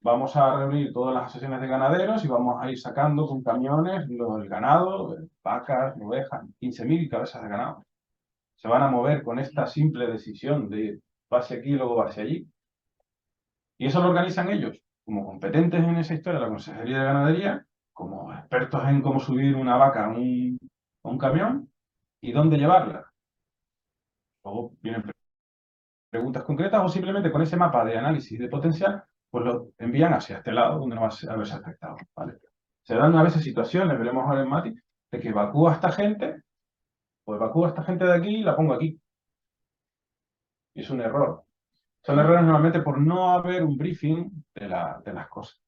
vamos a reunir todas las asociaciones de ganaderos y vamos a ir sacando con camiones el ganado, vacas, ovejas, 15.000 cabezas de ganado. Se van a mover con esta simple decisión de va hacia aquí y luego va hacia allí. Y eso lo organizan ellos, como competentes en esa historia, la Consejería de Ganadería, como expertos en cómo subir una vaca a un un camión y dónde llevarla. Luego vienen preguntas concretas o simplemente con ese mapa de análisis de potencial, pues lo envían hacia este lado donde no va a verse afectado. ¿Vale? Se dan a veces situaciones, veremos ahora en Mati, de que evacúo a esta gente, o evacúo a esta gente de aquí y la pongo aquí. Y es un error. Son errores normalmente por no haber un briefing de las cosas.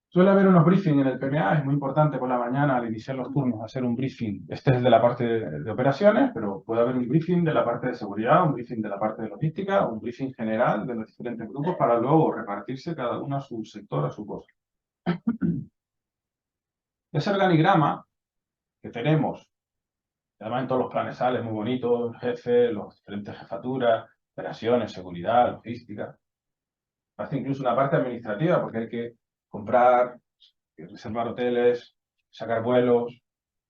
Suele haber unos briefings en el PMA, es muy importante por la mañana al iniciar los turnos hacer un briefing. Este es de la parte de operaciones, pero puede haber un briefing de la parte de seguridad, un briefing de la parte de logística, un briefing general de los diferentes grupos para luego repartirse cada uno a su sector, a su cosa. Ese organigrama que tenemos, además en todos los planes sale muy bonito, el jefe, los diferentes jefaturas, operaciones, seguridad, logística. Hace incluso una parte administrativa porque hay que comprar, reservar hoteles, sacar vuelos,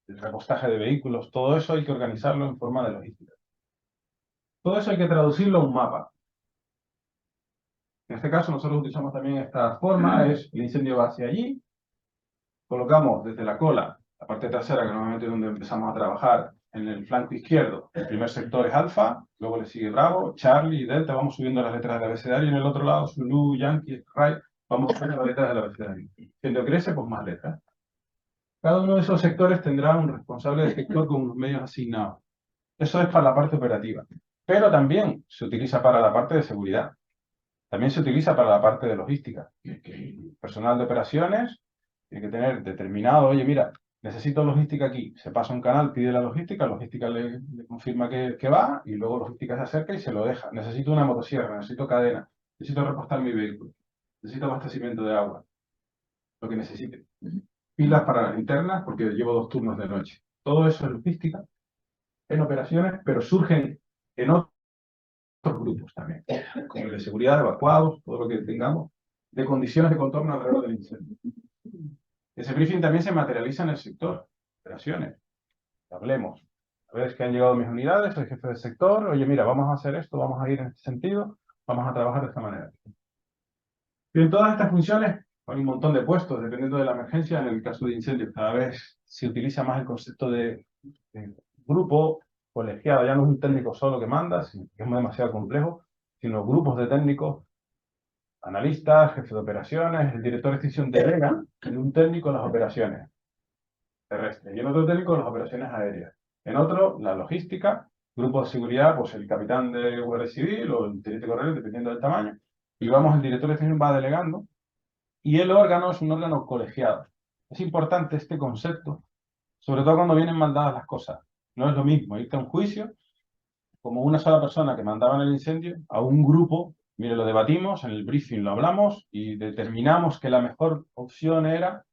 el repostaje de vehículos, todo eso hay que organizarlo en forma de logística. Todo eso hay que traducirlo a un mapa. En este caso nosotros utilizamos también esta forma, es el incendio va hacia allí, colocamos desde la cola, la parte trasera, que normalmente es donde empezamos a trabajar, en el flanco izquierdo, el primer sector es Alfa, luego le sigue Bravo, Charlie y Delta, vamos subiendo las letras del abecedario, y en el otro lado Zulu, Yankee, Right, vamos subiendo las letras del abecedario. Siendo crece, pues más letras. Cada uno de esos sectores tendrá un responsable de sector con unos medios asignados. Eso es para la parte operativa. Pero también se utiliza para la parte de seguridad. También se utiliza para la parte de logística. El personal de operaciones tiene que tener determinado, oye, mira, necesito logística aquí. Se pasa un canal, pide la logística le confirma que va, y luego logística se acerca y se lo deja. Necesito una motosierra, necesito cadena, necesito repostar mi vehículo, necesito abastecimiento de agua, lo que necesite. Pilas para las linternas, porque llevo 2 turnos de noche. Todo eso es logística, en operaciones, pero surgen en otros grupos también, como el de seguridad, evacuados, todo lo que tengamos, de condiciones de contorno alrededor del incendio. Ese briefing también se materializa en el sector, operaciones. Hablemos. A ver, es que han llegado mis unidades, soy jefe del sector, oye, mira, vamos a hacer esto, vamos a ir en este sentido, vamos a trabajar de esta manera. Y en todas estas funciones hay un montón de puestos, dependiendo de la emergencia. En el caso de incendios, cada vez se utiliza más el concepto de grupo colegiado. Ya no es un técnico solo que manda, que es demasiado complejo, sino grupos de técnicos, analistas, jefes de operaciones. El director de extinción delega en un técnico las operaciones terrestres y en otro técnico las operaciones aéreas. En otro, la logística, grupo de seguridad, pues el capitán de Guardia Civil o el teniente coronel, dependiendo del tamaño. Y vamos, el director de extinción va delegando. Y el órgano es un órgano colegiado. Es importante este concepto, sobre todo cuando vienen mandadas las cosas. No es lo mismo irte a un juicio como una sola persona que mandaba en el incendio a un grupo. Mire, lo debatimos, en el briefing lo hablamos y determinamos que la mejor opción era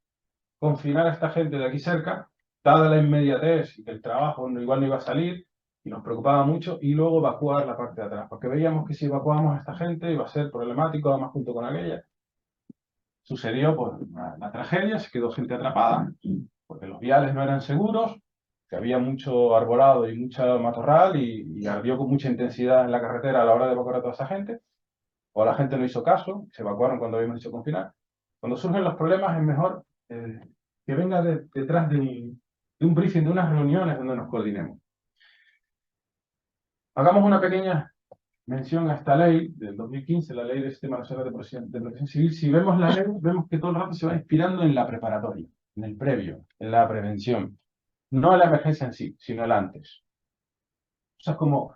confinar a esta gente de aquí cerca, dada la inmediatez y que el trabajo igual no iba a salir, y nos preocupaba mucho, y luego evacuar la parte de atrás, porque veíamos que si evacuábamos a esta gente iba a ser problemático, además junto con aquella. Sucedió pues, la tragedia, se quedó gente atrapada, porque los viales no eran seguros, que había mucho arbolado y mucho matorral, y ardió con mucha intensidad en la carretera a la hora de evacuar a toda esa gente, o la gente no hizo caso, se evacuaron cuando habíamos dicho confinar. Cuando surgen los problemas es mejor que venga detrás de un briefing, de unas reuniones donde nos coordinemos. Hagamos una pequeña mención a esta ley del 2015, la Ley de Sistema Nacional de Protección Civil. Si vemos la ley, vemos que todo el rato se va inspirando en la preparatoria, en el previo, en la prevención. No en la emergencia en sí, sino el antes. O sea, es como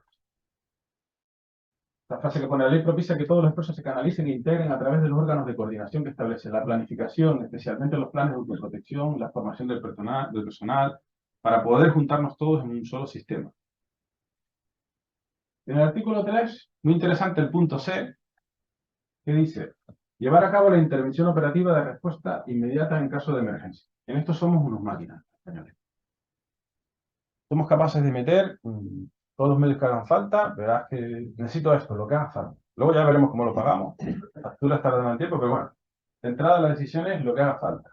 la frase que pone: la ley propicia que todos los esfuerzos se canalicen e integren a través de los órganos de coordinación que establece la planificación, especialmente los planes de autoprotección, la formación del personal, para poder juntarnos todos en un solo sistema. En el artículo 3, muy interesante el punto C, que dice: llevar a cabo la intervención operativa de respuesta inmediata en caso de emergencia. En esto somos unos máquinas, señores. Somos capaces de meter todos los medios que hagan falta. Verás que necesito esto, lo que haga falta. Luego ya veremos cómo lo pagamos. Las facturas tardan el tiempo, pero bueno, de entrada la decisión es lo que haga falta.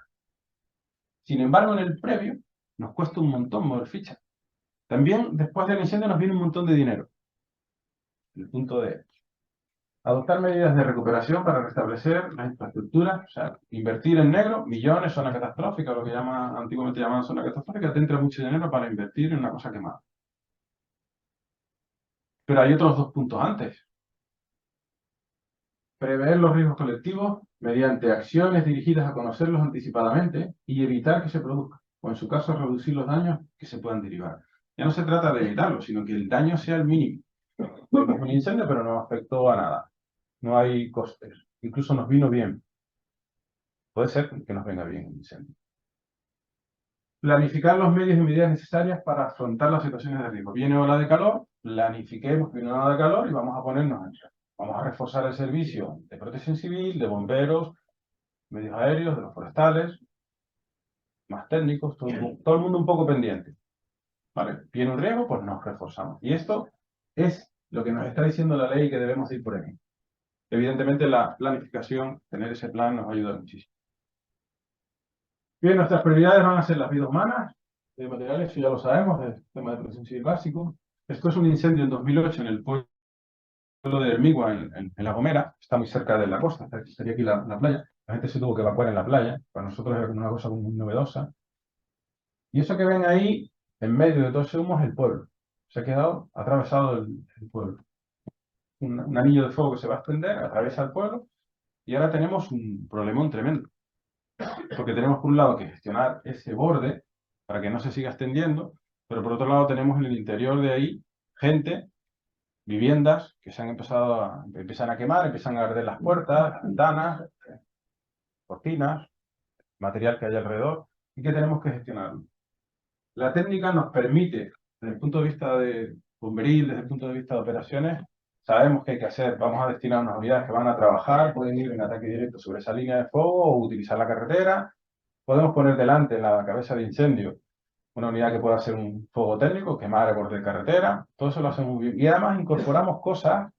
Sin embargo, en el previo nos cuesta un montón mover fichas. También después del incendio nos viene un montón de dinero. El punto D. Adoptar medidas de recuperación para restablecer la infraestructura, o sea, invertir en negro, millones, zona catastrófica, lo que antiguamente llamaban zona catastrófica, te entra mucho dinero para invertir en una cosa quemada. Pero hay otros 2 puntos antes. Prever los riesgos colectivos mediante acciones dirigidas a conocerlos anticipadamente y evitar que se produzcan, o en su caso reducir los daños que se puedan derivar. Ya no se trata de evitarlo, sino que el daño sea el mínimo. Tuvimos un incendio, pero no afectó a nada. No hay costes. Incluso nos vino bien. Puede ser que nos venga bien el incendio. Planificar los medios y medidas necesarias para afrontar las situaciones de riesgo. Viene ola de calor, planifiquemos que viene una ola de calor y vamos a ponernos en ello. Vamos a reforzar el servicio de protección civil, de bomberos, medios aéreos, de los forestales, más técnicos, todo el mundo un poco pendiente. ¿Vale? Viene un riesgo, pues nos reforzamos. Y esto es lo que nos está diciendo la ley que debemos ir por ahí. Evidentemente la planificación, tener ese plan nos ayuda muchísimo. Bien, nuestras prioridades van a ser las vidas humanas, de materiales, eso ya lo sabemos, el tema de protección civil básico. Esto es un incendio en 2008 en el pueblo de Hermigua, en La Gomera, está muy cerca de la costa, estaría aquí la playa. La gente se tuvo que evacuar en la playa, para nosotros era como una cosa muy novedosa. Y eso que ven ahí, en medio de todo ese humo, es el pueblo. Se ha quedado atravesado el pueblo. Un anillo de fuego que se va a extender, atraviesa el pueblo, y ahora tenemos un problemón tremendo. Porque tenemos por un lado que gestionar ese borde para que no se siga extendiendo, pero por otro lado tenemos en el interior de ahí gente, viviendas que se han empiezan a quemar, empiezan a arder las puertas, ventanas, cortinas, material que hay alrededor, y que tenemos que gestionarlo. La técnica nos permite, desde el punto de vista de bomberil, desde el punto de vista de operaciones, sabemos qué hay que hacer. Vamos a destinar unas unidades que van a trabajar, pueden ir en ataque directo sobre esa línea de fuego o utilizar la carretera. Podemos poner delante en la cabeza de incendio una unidad que pueda hacer un fuego técnico, quemar a borde de carretera. Todo eso lo hacemos muy bien. Y además incorporamos cosas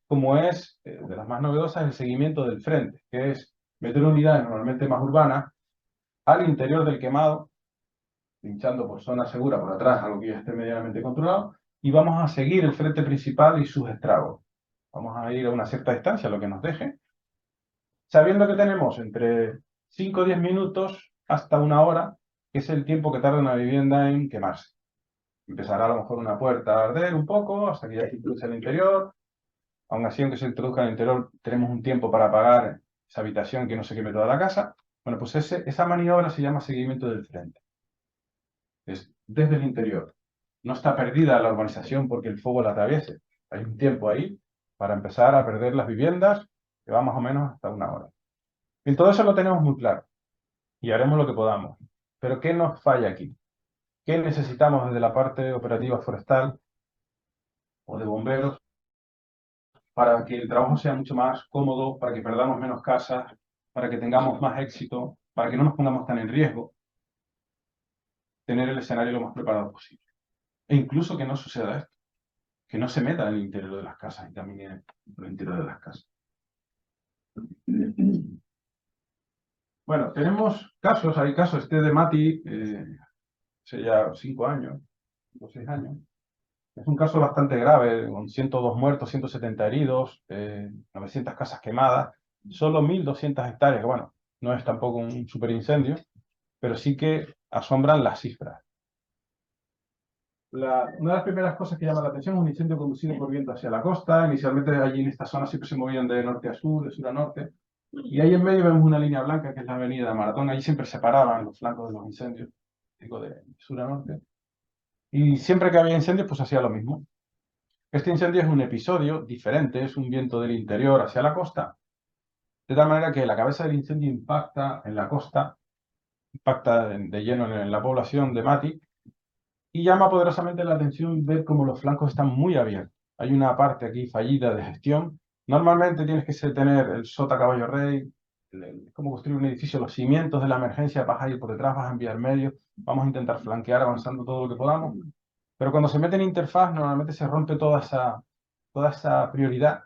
como es, de las más novedosas, el seguimiento del frente, que es meter unidades normalmente más urbanas al interior del quemado, pinchando por zona segura por atrás, algo que ya esté medianamente controlado, y vamos a seguir el frente principal y sus estragos. Vamos a ir a una cierta distancia, lo que nos deje, sabiendo que tenemos entre 5 o 10 minutos hasta 1 hora, que es el tiempo que tarda una vivienda en quemarse. Empezará a lo mejor una puerta a arder un poco, hasta que ya se introduce al interior. Aún así, aunque se introduzca al interior, tenemos un tiempo para apagar esa habitación que no se queme toda la casa. Bueno, pues esa maniobra se llama seguimiento del frente. Es desde el interior. No está perdida la urbanización porque el fuego la atraviese. Hay un tiempo ahí para empezar a perder las viviendas, que va más o menos hasta 1 hora. Y todo eso lo tenemos muy claro. Y haremos lo que podamos. Pero ¿qué nos falla aquí? ¿Qué necesitamos desde la parte operativa forestal o de bomberos para que el trabajo sea mucho más cómodo, para que perdamos menos casas, para que tengamos más éxito, para que no nos pongamos tan en riesgo? Tener el escenario lo más preparado posible. E incluso que no suceda esto, que no se meta en el interior de las casas y camine por el interior de las casas. Bueno, tenemos casos, hay casos, este de Mati, hace ya 5 años, o 6 años. Es un caso bastante grave, con 102 muertos, 170 heridos, 900 casas quemadas, solo 1.200 hectáreas, que bueno, no es tampoco un superincendio, pero sí que asombran las cifras. Una de las primeras cosas que llama la atención es un incendio conducido por viento hacia la costa. Inicialmente allí en esta zona siempre se movían de norte a sur, de sur a norte. Y ahí en medio vemos una línea blanca que es la avenida Maratón. Allí siempre se paraban los flancos de los incendios, digo, de sur a norte. Y siempre que había incendios, pues hacía lo mismo. Este incendio es un episodio diferente, es un viento del interior hacia la costa, de tal manera que la cabeza del incendio impacta en la costa, impacta de lleno en la población de Mati, y llama poderosamente la atención ver cómo los flancos están muy abiertos. Hay una parte aquí fallida de gestión. Normalmente tienes que tener el sota caballo rey, cómo construir un edificio, los cimientos de la emergencia, vas a ir por detrás, vas a enviar medios, vamos a intentar flanquear avanzando todo lo que podamos. Pero cuando se mete en interfaz, normalmente se rompe toda esa prioridad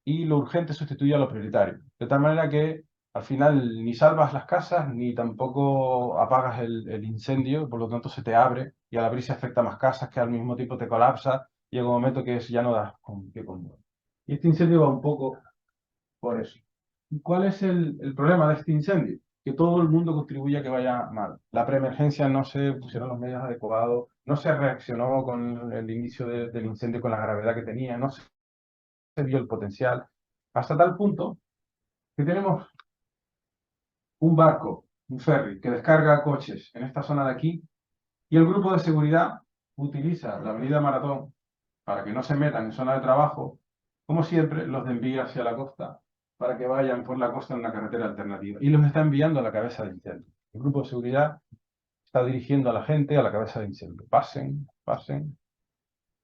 y lo urgente sustituye a lo prioritario. De tal manera que al final ni salvas las casas ni tampoco apagas el incendio, por lo tanto se te abre y al abrirse afecta más casas que al mismo tiempo te colapsa y llega un momento que ya no das con pie con bola. Y este incendio va un poco por eso. ¿Y cuál es el problema de este incendio? Que todo el mundo contribuye a que vaya mal. La preemergencia no se pusieron los medios adecuados, no se reaccionó con el inicio del incendio con la gravedad que tenía, no se vio el potencial, hasta tal punto que tenemos un barco, un ferry, que descarga coches en esta zona de aquí, y el grupo de seguridad utiliza la avenida Maratón para que no se metan en zona de trabajo, como siempre, los envía hacia la costa para que vayan por la costa en una carretera alternativa. Y los está enviando a la cabeza de incendio. El grupo de seguridad está dirigiendo a la gente a la cabeza de incendio. Pasen, pasen.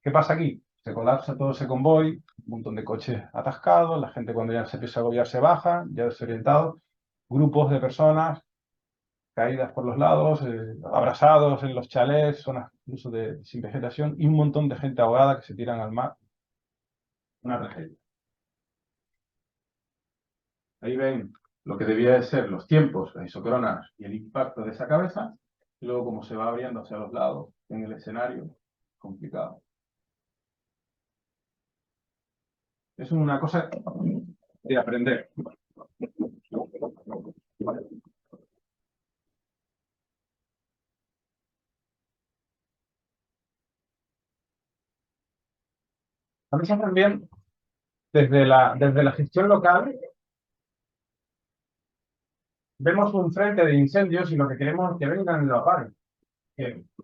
¿Qué pasa aquí? Se colapsa todo ese convoy, un montón de coches atascados, la gente cuando ya se empieza a agobiar se baja, ya desorientados, grupos de personas caídas por los lados, abrazados en los chalés, zonas incluso sin vegetación, y un montón de gente ahogada que se tiran al mar. Una tragedia. Ahí ven lo que debía de ser los tiempos, las isocronas y el impacto de esa cabeza, y luego cómo se va abriendo hacia los lados en el escenario, complicado. Es una cosa de aprender. A veces también, desde la gestión local, vemos un frente de incendios y lo que queremos es que vengan y lo apaguen.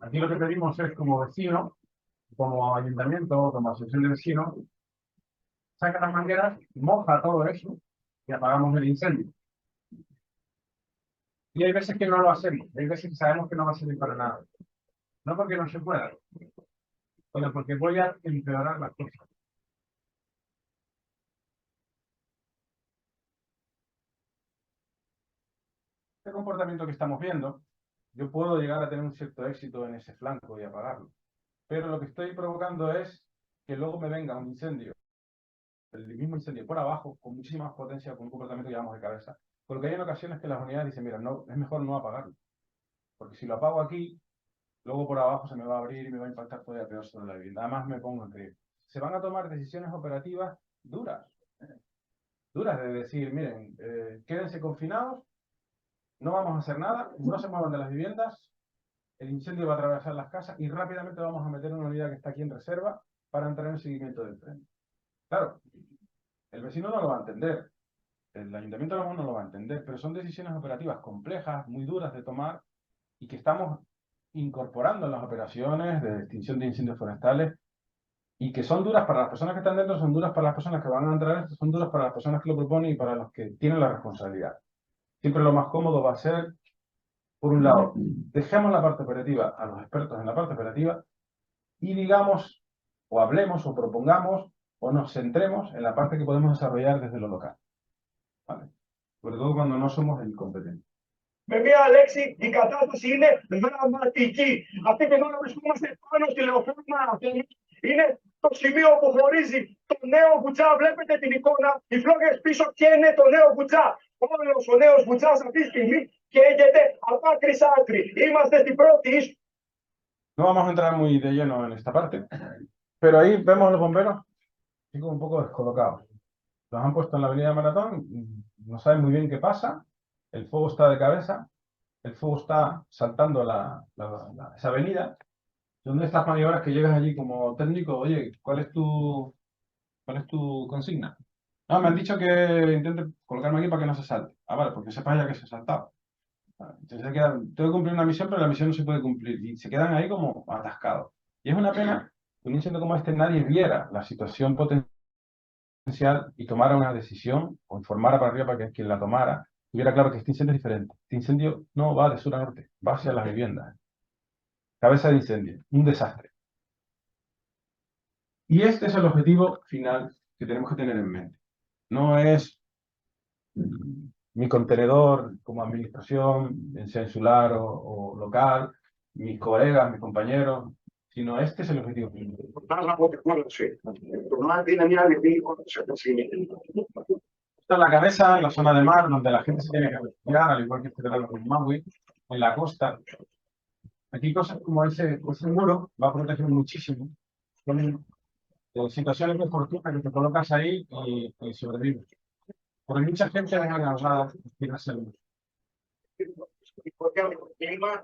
Aquí lo que pedimos es, como vecino, como ayuntamiento, como asociación de vecinos, saca las mangueras, moja todo eso y apagamos el incendio. Y hay veces que no lo hacemos, hay veces que sabemos que no va a servir para nada. No porque no se pueda, sino porque voy a empeorar las cosas. Este comportamiento que estamos viendo, yo puedo llegar a tener un cierto éxito en ese flanco y apagarlo. Pero lo que estoy provocando es que luego me venga un incendio, el mismo incendio por abajo, con muchísima más potencia, con un comportamiento que llamamos de cabeza. Porque hay en ocasiones que las unidades dicen, mira, no, es mejor no apagarlo. Porque si lo apago aquí, luego por abajo se me va a abrir y me va a impactar todavía peor sobre la vivienda. Además me pongo en riesgo. Se van a tomar decisiones operativas duras. Duras de decir, miren, quédense confinados, no vamos a hacer nada, no se muevan de las viviendas, el incendio va a atravesar las casas y rápidamente vamos a meter una unidad que está aquí en reserva para entrar en seguimiento del tren. Claro, el vecino no lo va a entender, el ayuntamiento no lo va a entender, pero son decisiones operativas complejas, muy duras de tomar y que estamos incorporando en las operaciones de extinción de incendios forestales y que son duras para las personas que están dentro, son duras para las personas que van a entrar, son duras para las personas que lo proponen y para los que tienen la responsabilidad. Siempre lo más cómodo va a ser, por un lado, dejemos la parte operativa a los expertos en la parte operativa y digamos, o hablemos, o propongamos, o nos centremos en la parte que podemos desarrollar desde lo local. ¿Vale? Sobre todo cuando no somos el competente. Με μια λέξη, η κατάσταση είναι δραματική. Αυτή την ώρα βρισκόμαστε πάνω στη λεωφόρμα Αθήνη. Είναι το σημείο που χωρίζει το νέο Βουτζά. Βλέπετε την εικόνα, οι φλόγες πίσω και είναι το νέο Βουτζά. Όλος ο νέος Βουτζάς αυτή τη στιγμή καίγεται από άκρη σ' άκρη. Είμαστε στην πρώτη ίσο. No vamos a entrar muy de lleno en esta parte, pero ahí vemos a los bomberos así como un poco descolocados. Los han puesto en la avenida Maratón, no saben muy bien qué pasa, el fuego está de cabeza, el fuego está saltando esa avenida. Son de estas maniobras que llegas allí como técnico, oye, ¿cuál es tu consigna? No, me han dicho que intente colocarme aquí para que no se salte. Ah, vale, porque sepa ya que se ha saltado. Entonces tengo que cumplir una misión, pero la misión no se puede cumplir. Y se quedan ahí como atascados. Y es una pena que un incendio como este nadie viera la situación potencial y tomara una decisión, o informara para arriba para que quien la tomara tuviera claro que este incendio es diferente. Este incendio no va de sur a norte, va hacia las viviendas. Cabeza de incendio, un desastre. Y este es el objetivo final que tenemos que tener en mente. No es mi contenedor como administración, sea insular o local, mis colegas, mis compañeros, sino este es el objetivo final. Esta es la cabeza, en la zona de mar, donde la gente se tiene que refugiar, al igual que este verano con Maui, en la costa. Aquí cosas como ese muro va a proteger muchísimo. Son situaciones de fortuna que te colocas ahí y sobrevives. Porque mucha gente desagradada quiere hacerlo. Porque el clima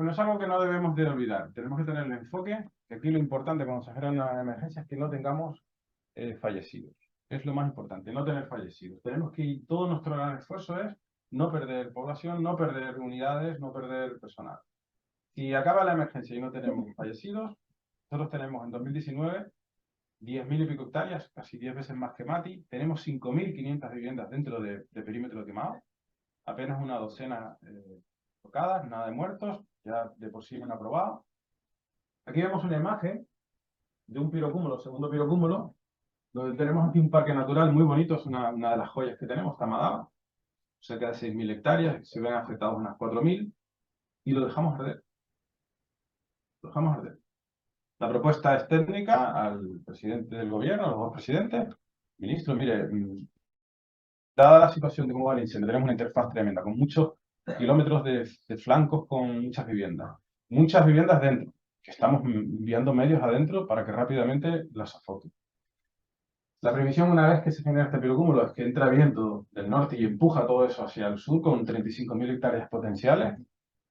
Bueno, es algo que no debemos de olvidar. Tenemos que tener el enfoque, que aquí lo importante cuando se genera una emergencia es que no tengamos fallecidos. Es lo más importante, no tener fallecidos. Tenemos que, todo nuestro gran esfuerzo es no perder población, no perder unidades, no perder personal. Si acaba la emergencia y no tenemos fallecidos, nosotros tenemos en 2019 10.000 y pico hectáreas, casi 10 veces más que Mati. Tenemos 5.500 viviendas dentro de perímetro quemado, apenas una docena tocadas, nada de muertos, ya de por sí han aprobado. Aquí vemos una imagen de un pirocúmulo, segundo pirocúmulo, donde tenemos aquí un parque natural muy bonito, es una de las joyas que tenemos, Tamadaba, cerca de 6.000 hectáreas, se ven afectados unas 4.000, y lo dejamos arder. Lo dejamos arder. La propuesta es técnica al presidente del gobierno, a los dos presidentes. Ministro, mire, dada la situación de cómo va el incendio, tenemos una interfaz tremenda, con muchos kilómetros de flancos con muchas viviendas dentro, que estamos enviando medios adentro para que rápidamente las azoten. La previsión, una vez que se genera este pirocúmulo, es que entra viento del norte y empuja todo eso hacia el sur con 35.000 hectáreas potenciales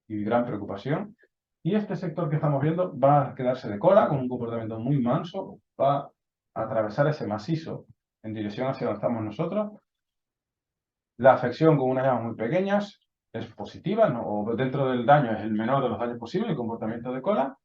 y gran preocupación. Y este sector que estamos viendo va a quedarse de cola con un comportamiento muy manso, va a atravesar ese macizo en dirección hacia donde estamos nosotros. La afección con unas llamas muy pequeñas es positiva, ¿no? O dentro del daño es el menor de los daños posibles, el comportamiento de cola.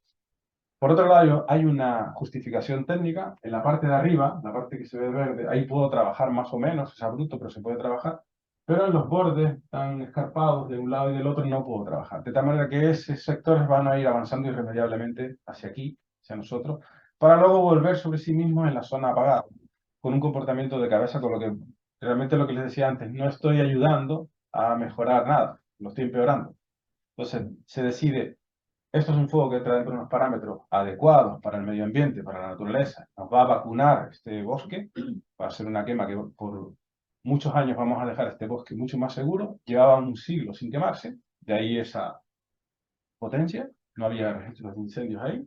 Por otro lado, hay una justificación técnica. En la parte de arriba, la parte que se ve verde, ahí puedo trabajar más o menos, es abrupto, pero se puede trabajar. Pero en los bordes tan escarpados de un lado y del otro no puedo trabajar. De tal manera que esos sectores van a ir avanzando irremediablemente hacia aquí, hacia nosotros, para luego volver sobre sí mismos en la zona apagada, con un comportamiento de cabeza, con lo que realmente lo que les decía antes, no estoy ayudando a mejorar nada, lo estoy empeorando. Entonces se decide, esto es un fuego que entra dentro de unos parámetros adecuados para el medio ambiente, para la naturaleza, nos va a vacunar este bosque, va a ser una quema que por muchos años vamos a dejar este bosque mucho más seguro, llevaba un siglo sin quemarse, de ahí esa potencia, no había registros de incendios ahí.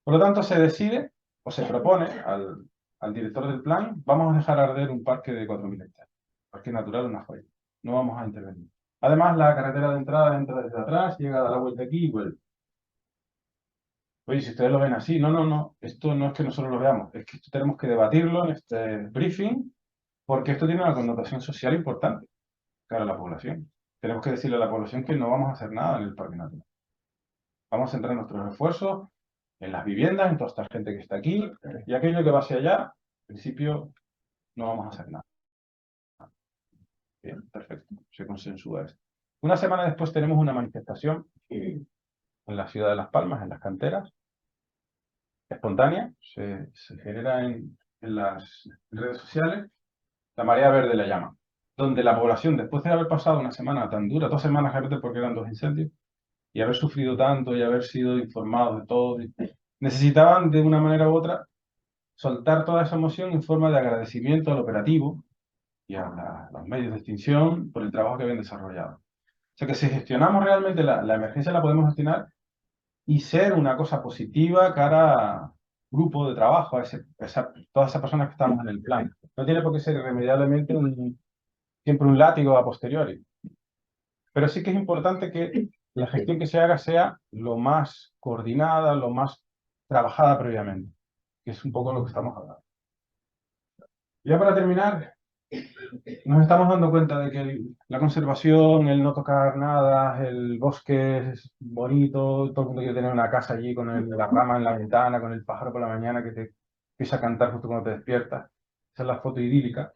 Por lo tanto, se decide o se propone al director del plan, vamos a dejar arder un parque de 4.000 hectáreas, parque natural, una joya, no vamos a intervenir. Además, la carretera de entrada entra desde atrás, llega a dar la vuelta aquí y vuelve. Oye, si ustedes lo ven así, no, esto no es que nosotros lo veamos, es que esto tenemos que debatirlo en este briefing, porque esto tiene una connotación social importante cara a la población. Tenemos que decirle a la población que no vamos a hacer nada en el parque natural. Vamos a centrar nuestros esfuerzos en las viviendas, en toda esta gente que está aquí, y aquello que va hacia allá, en principio, no vamos a hacer nada. Bien, perfecto, se consensúa esto. Una semana después tenemos una manifestación en la ciudad de Las Palmas, en las canteras, espontánea, se genera en las redes sociales, la marea verde la llama, donde la población, después de haber pasado una semana tan dura, 2 semanas realmente porque eran 2 incendios, y haber sufrido tanto y haber sido informados de todo, necesitaban de una manera u otra soltar toda esa emoción en forma de agradecimiento al operativo y a los medios de extinción por el trabajo que habían desarrollado. O sea que si gestionamos realmente la emergencia la podemos gestionar y ser una cosa positiva cara a grupo de trabajo, a todas esas personas que estamos en el plan. No tiene por qué ser irremediablemente siempre un látigo a posteriori. Pero sí que es importante que la gestión que se haga sea lo más coordinada, lo más trabajada previamente, que es un poco lo que estamos hablando. Ya para terminar, nos estamos dando cuenta de que la conservación, el no tocar nada, el bosque es bonito, todo el mundo quiere tener una casa allí con la rama en la ventana, con el pájaro por la mañana que te empieza a cantar justo cuando te despiertas. Esa es la foto idílica.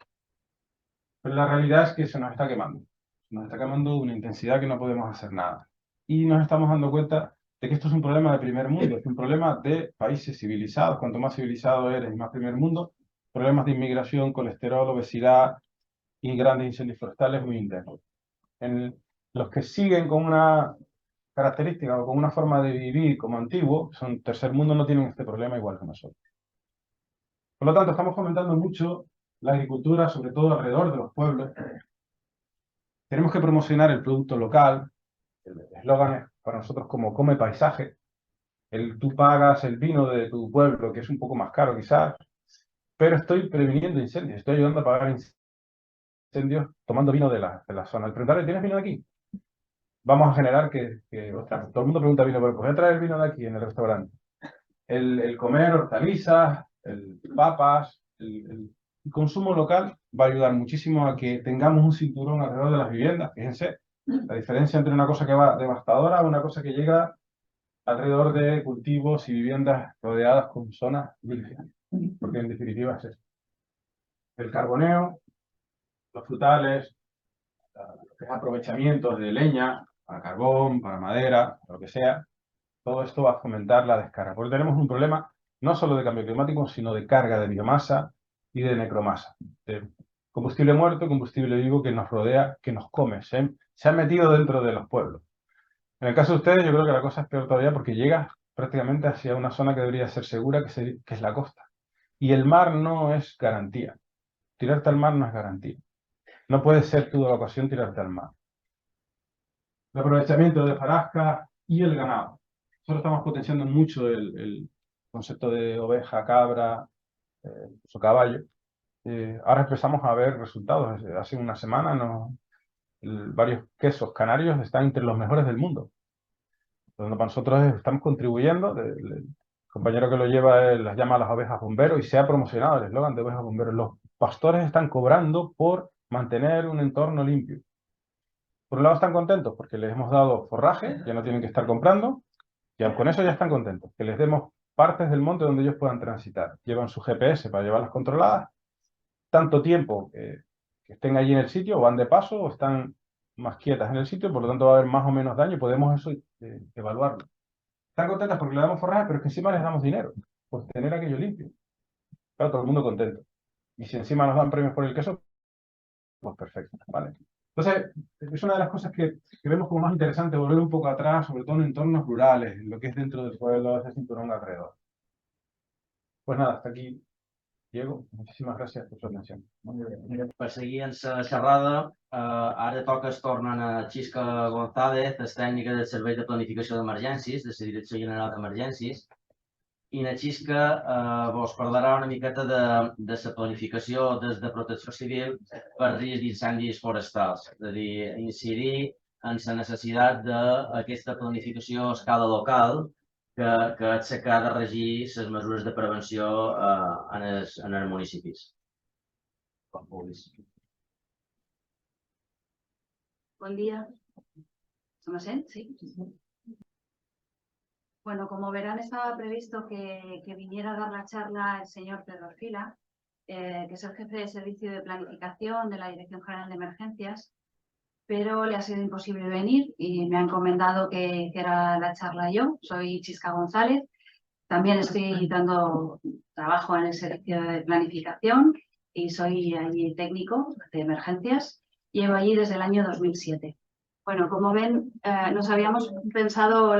Pero la realidad es que se nos está quemando. Se nos está quemando de una intensidad que no podemos hacer nada. Y nos estamos dando cuenta de que esto es un problema de primer mundo, es un problema de países civilizados. Cuanto más civilizado eres y más primer mundo, problemas de inmigración, colesterol, obesidad y grandes incendios forestales muy intensos. En los que siguen con una característica o con una forma de vivir como antiguo, son tercer mundo, no tienen este problema igual que nosotros. Por lo tanto, estamos fomentando mucho la agricultura, sobre todo alrededor de los pueblos. Tenemos que promocionar el producto local. El eslogan es para nosotros como come paisaje. Tú pagas el vino de tu pueblo, que es un poco más caro quizás, pero estoy previniendo incendios, estoy ayudando a apagar incendios tomando vino de la zona. Al preguntarle, ¿tienes vino de aquí? Vamos a generar ostras, todo el mundo pregunta vino, pero pues voy a traer el vino de aquí en el restaurante. El comer hortalizas, papas, el consumo local va a ayudar muchísimo a que tengamos un cinturón alrededor de las viviendas. Fíjense la diferencia entre una cosa que va devastadora a una cosa que llega alrededor de cultivos y viviendas rodeadas con zonas vírgenes. Porque en definitiva es eso. El carboneo, los frutales, los aprovechamientos de leña para carbón, para madera, lo que sea, todo esto va a fomentar la descarga. Porque tenemos un problema no solo de cambio climático, sino de carga de biomasa y de necromasa. De combustible muerto, combustible vivo que nos rodea, que nos come. Se ha metido dentro de los pueblos. En el caso de ustedes, yo creo que la cosa es peor todavía porque llega prácticamente hacia una zona que debería ser segura, que es la costa. Y el mar no es garantía. Tirarte al mar no es garantía. No puede ser tu ocasión tirarte al mar. El aprovechamiento de hojarasca y el ganado. Nosotros estamos potenciando mucho el concepto de oveja, cabra, incluso caballo. Ahora empezamos a ver resultados. Hace una semana varios quesos canarios están entre los mejores del mundo. Entonces, para nosotros estamos contribuyendo. El compañero que lo lleva las llama a las ovejas bomberos y se ha promocionado el eslogan de ovejas bomberos. Los pastores están cobrando por mantener un entorno limpio. Por un lado están contentos porque les hemos dado forraje, ya no tienen que estar comprando, y con eso ya están contentos. Que les demos partes del monte donde ellos puedan transitar. Llevan su GPS para llevarlas controladas, tanto tiempo que estén allí en el sitio, o van de paso, o están más quietas en el sitio, por lo tanto va a haber más o menos daño, podemos eso evaluarlo. Están contentas porque le damos forraje, pero es que encima les damos dinero por tener aquello limpio. Claro, todo el mundo contento. Y si encima nos dan premios por el queso, pues perfecto, ¿vale? Entonces, es una de las cosas que vemos como más interesante, volver un poco atrás, sobre todo en entornos rurales, en lo que es dentro del pueblo, ese cinturón alrededor. Pues nada, hasta aquí, Diego. Muchísimas gracias por su atención. Per seguir en la xerrada, ara toca es tornen a Xisca González, és tècnica del Servei de Planificació d'Emergències, de la Direcció General d'Emergències, i na Xisca vos parlarà una miqueta de la planificació des de Protecció Civil per risc d'incendis forestals, és a dir, incidir en la necessitat d'aquesta planificació a escala local que és la que ha de regir les mesures de prevenció en els municipis. Quan vulguis. Buen día. ¿Se me sent? Sí. Bueno, como verán, estaba previsto que viniera a dar la charla el señor Pedro Orfila, que es el jefe de servicio de planificación de la Dirección General de Emergencias, pero le ha sido imposible venir y me ha encomendado que hiciera la charla yo. Soy Xisca González, también estoy dando trabajo en el servicio de planificación y soy allí técnico de emergencias. Llevo allí desde el año 2007. Bueno, como ven, nos habíamos pensado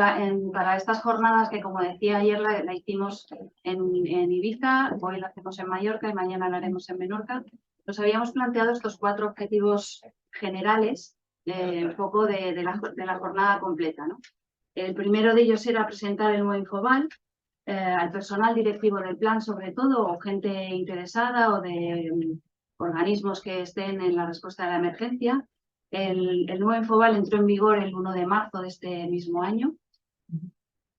para estas jornadas que, como decía ayer, la hicimos en Ibiza, hoy la hacemos en Mallorca y mañana la haremos en Menorca. Nos habíamos planteado estos 4 objetivos generales, un poco de la jornada completa, ¿no? El primero de ellos era presentar el nuevo Infoval al personal directivo del plan, sobre todo, o gente interesada o de organismos que estén en la respuesta a la emergencia. El nuevo Infoval entró en vigor el 1 de marzo de este mismo año.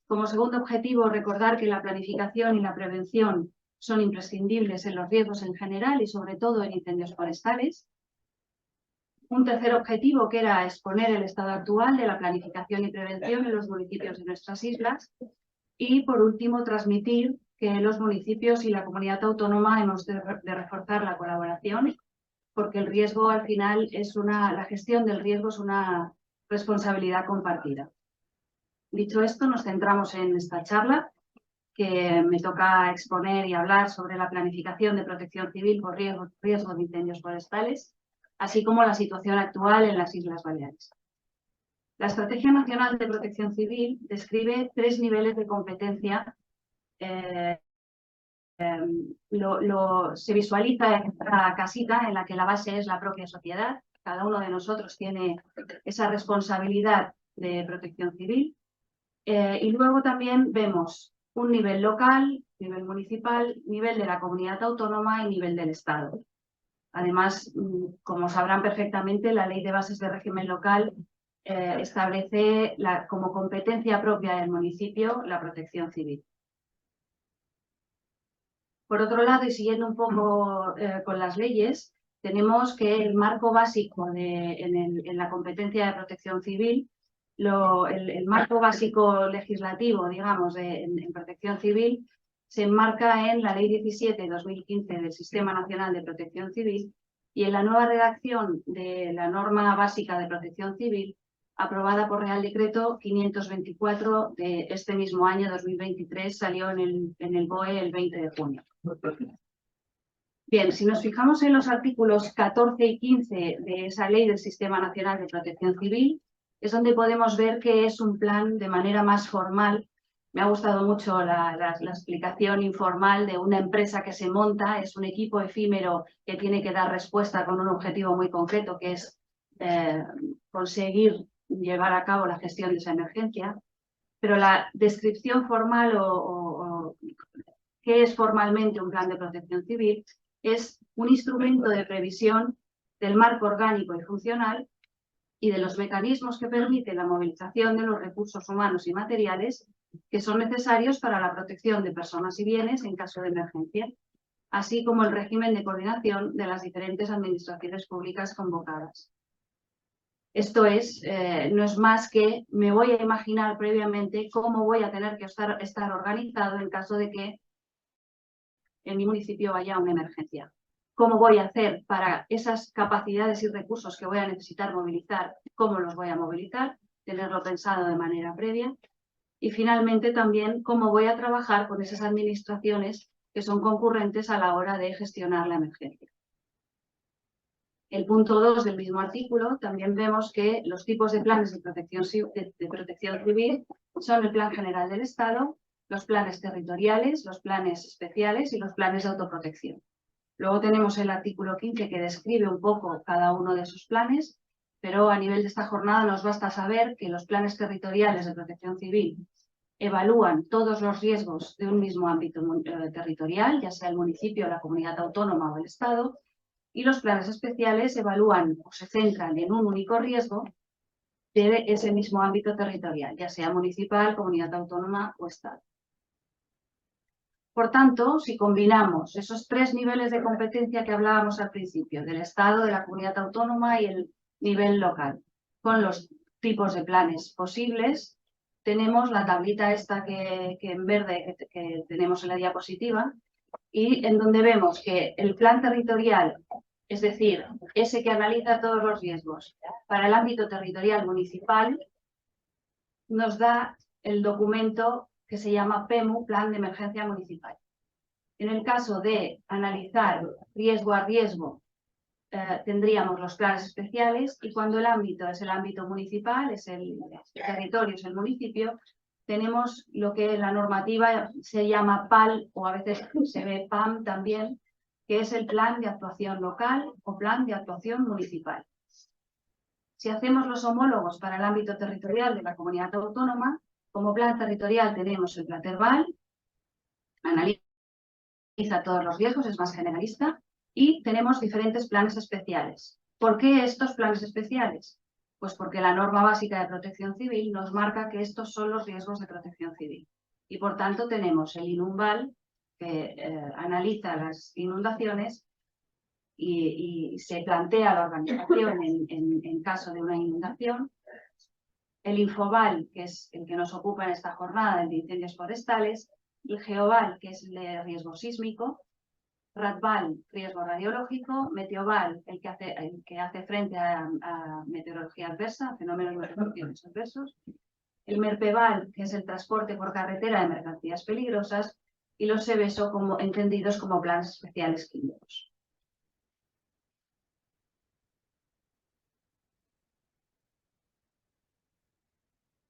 Como segundo objetivo, recordar que la planificación y la prevención son imprescindibles en los riesgos en general y sobre todo en incendios forestales. Un tercer objetivo, que era exponer el estado actual de la planificación y prevención en los municipios de nuestras islas. Y, por último, transmitir que los municipios y la comunidad autónoma hemos de reforzar la colaboración, porque el riesgo, al final, la gestión del riesgo es una responsabilidad compartida. Dicho esto, nos centramos en esta charla, que me toca exponer y hablar sobre la planificación de protección civil por riesgo de incendios forestales, así como la situación actual en las Islas Baleares. La Estrategia Nacional de Protección Civil describe 3 niveles de competencia se visualiza esta casita en la que la base es la propia sociedad. Cada uno de nosotros tiene esa responsabilidad de protección civil. Y luego también vemos un nivel local, nivel municipal, nivel de la comunidad autónoma y nivel del Estado. Además, como sabrán perfectamente, la Ley de Bases de Régimen Local establece como competencia propia del municipio la protección civil. Por otro lado, y siguiendo un poco con las leyes, tenemos que el marco básico en la competencia de protección civil, el marco básico legislativo, digamos, en protección civil, se enmarca en la Ley 17/2015 del Sistema Nacional de Protección Civil y en la nueva redacción de la norma básica de protección civil, aprobada por Real Decreto 524 de este mismo año, 2023, salió en el BOE el 20 de junio. Bien, si nos fijamos en los artículos 14 y 15 de esa ley del Sistema Nacional de Protección Civil, es donde podemos ver que es un plan de manera más formal. Me ha gustado mucho la explicación informal de una empresa que se monta, es un equipo efímero que tiene que dar respuesta con un objetivo muy concreto, que es conseguir llevar a cabo la gestión de esa emergencia. Pero la descripción formal o qué es formalmente un plan de protección civil es un instrumento de previsión del marco orgánico y funcional y de los mecanismos que permiten la movilización de los recursos humanos y materiales que son necesarios para la protección de personas y bienes en caso de emergencia, así como el régimen de coordinación de las diferentes administraciones públicas convocadas. Esto no es más que me voy a imaginar previamente cómo voy a tener que estar organizado en caso de que en mi municipio haya una emergencia. ¿Cómo voy a hacer para esas capacidades y recursos que voy a necesitar movilizar? ¿Cómo los voy a movilizar? Tenerlo pensado de manera previa. Y finalmente también cómo voy a trabajar con esas administraciones que son concurrentes a la hora de gestionar la emergencia. El punto 2 del mismo artículo también vemos que los tipos de planes de protección civil son el Plan General del Estado, los planes territoriales, los planes especiales y los planes de autoprotección. Luego tenemos el artículo 15 que describe un poco cada uno de esos planes, pero a nivel de esta jornada nos basta saber que los planes territoriales de protección civil evalúan todos los riesgos de un mismo ámbito territorial, ya sea el municipio, la comunidad autónoma o el Estado, y los planes especiales evalúan o se centran en un único riesgo de ese mismo ámbito territorial, ya sea municipal, comunidad autónoma o Estado. Por tanto, si combinamos esos tres niveles de competencia que hablábamos al principio, del Estado, de la comunidad autónoma y el nivel local, con los tipos de planes posibles, tenemos la tablita esta que en verde que tenemos en la diapositiva y en donde vemos que el plan territorial, es decir, ese que analiza todos los riesgos para el ámbito territorial municipal, nos da el documento que se llama PEMU, Plan de Emergencia Municipal. En el caso de analizar riesgo a riesgo, tendríamos los planes especiales y cuando el ámbito es el ámbito municipal, es el territorio, es el municipio, tenemos lo que en la normativa se llama PAL o a veces se ve PAM también, que es el Plan de Actuación Local o Plan de Actuación Municipal. Si hacemos los homólogos para el ámbito territorial de la comunidad autónoma, como plan territorial tenemos el Platerval, analiza todos los riesgos, es más generalista, y tenemos diferentes planes especiales. ¿Por qué estos planes especiales? Pues porque la norma básica de protección civil nos marca que estos son los riesgos de protección civil. Y por tanto tenemos el INUMBAL, que analiza las inundaciones y se plantea la organización en caso de una inundación. El Infoval, que es el que nos ocupa en esta jornada, el de incendios forestales. El Geoval, que es el de riesgo sísmico. Radval, riesgo radiológico. Meteoval, el que hace frente a meteorología adversa, a fenómenos meteorológicos adversos. El Merpeval, que es el transporte por carretera de mercancías peligrosas. Y los SEBESO entendidos como planes especiales químicos.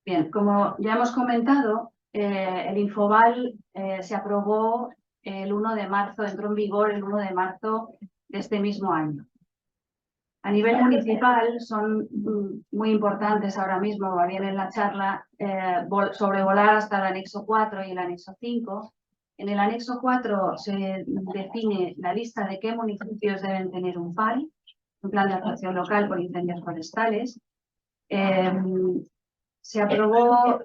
Bien, como ya hemos comentado, el Infoval se aprobó el 1 de marzo, entró en vigor el 1 de marzo de este mismo año. A nivel municipal son muy importantes ahora mismo, va bien en la charla, sobrevolar hasta el anexo 4 y el anexo 5. En el anexo 4 se define la lista de qué municipios deben tener un PAI, un plan de actuación local por incendios forestales. Se aprobó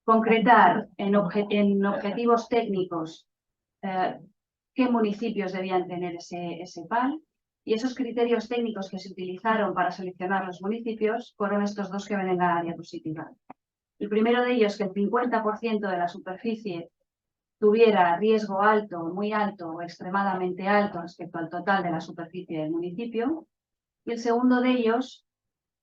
concretar en objetivos técnicos qué municipios debían tener ese PAI. Y esos criterios técnicos que se utilizaron para seleccionar los municipios fueron estos dos que ven en la diapositiva. El primero de ellos, que el 50% de la superficie tuviera riesgo alto, muy alto o extremadamente alto respecto al total de la superficie del municipio. Y el segundo de ellos,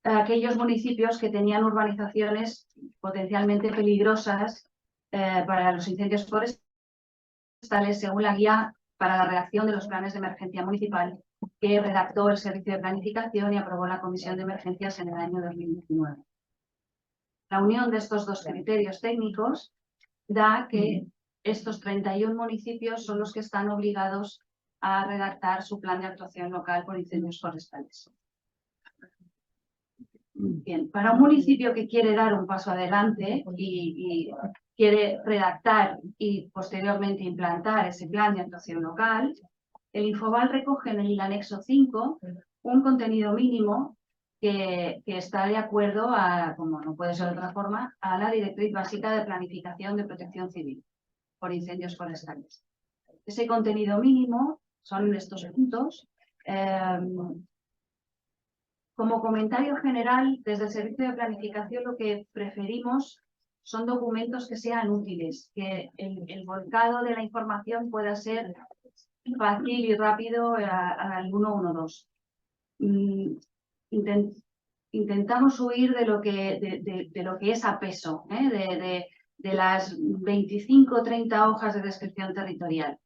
aquellos municipios que tenían urbanizaciones potencialmente peligrosas para los incendios forestales, según la guía para la redacción de los planes de emergencia municipal que redactó el Servicio de Planificación y aprobó la Comisión de Emergencias en el año 2019. La unión de estos dos criterios técnicos da que estos 31 municipios son los que están obligados a redactar su plan de actuación local por incendios forestales. Bien, para un municipio que quiere dar un paso adelante y quiere redactar y posteriormente implantar ese plan de actuación local, el Infoval recoge en el anexo 5 un contenido mínimo que está de acuerdo a, como no puede ser de otra forma, a la Directriz Básica de Planificación de Protección Civil por incendios forestales. Ese contenido mínimo son estos puntos. Como comentario general, desde el Servicio de Planificación lo que preferimos son documentos que sean útiles, que el volcado de la información pueda ser fácil y rápido al 112. Intentamos huir de lo que es a peso, de las 25 o 30 hojas de descripción territorial.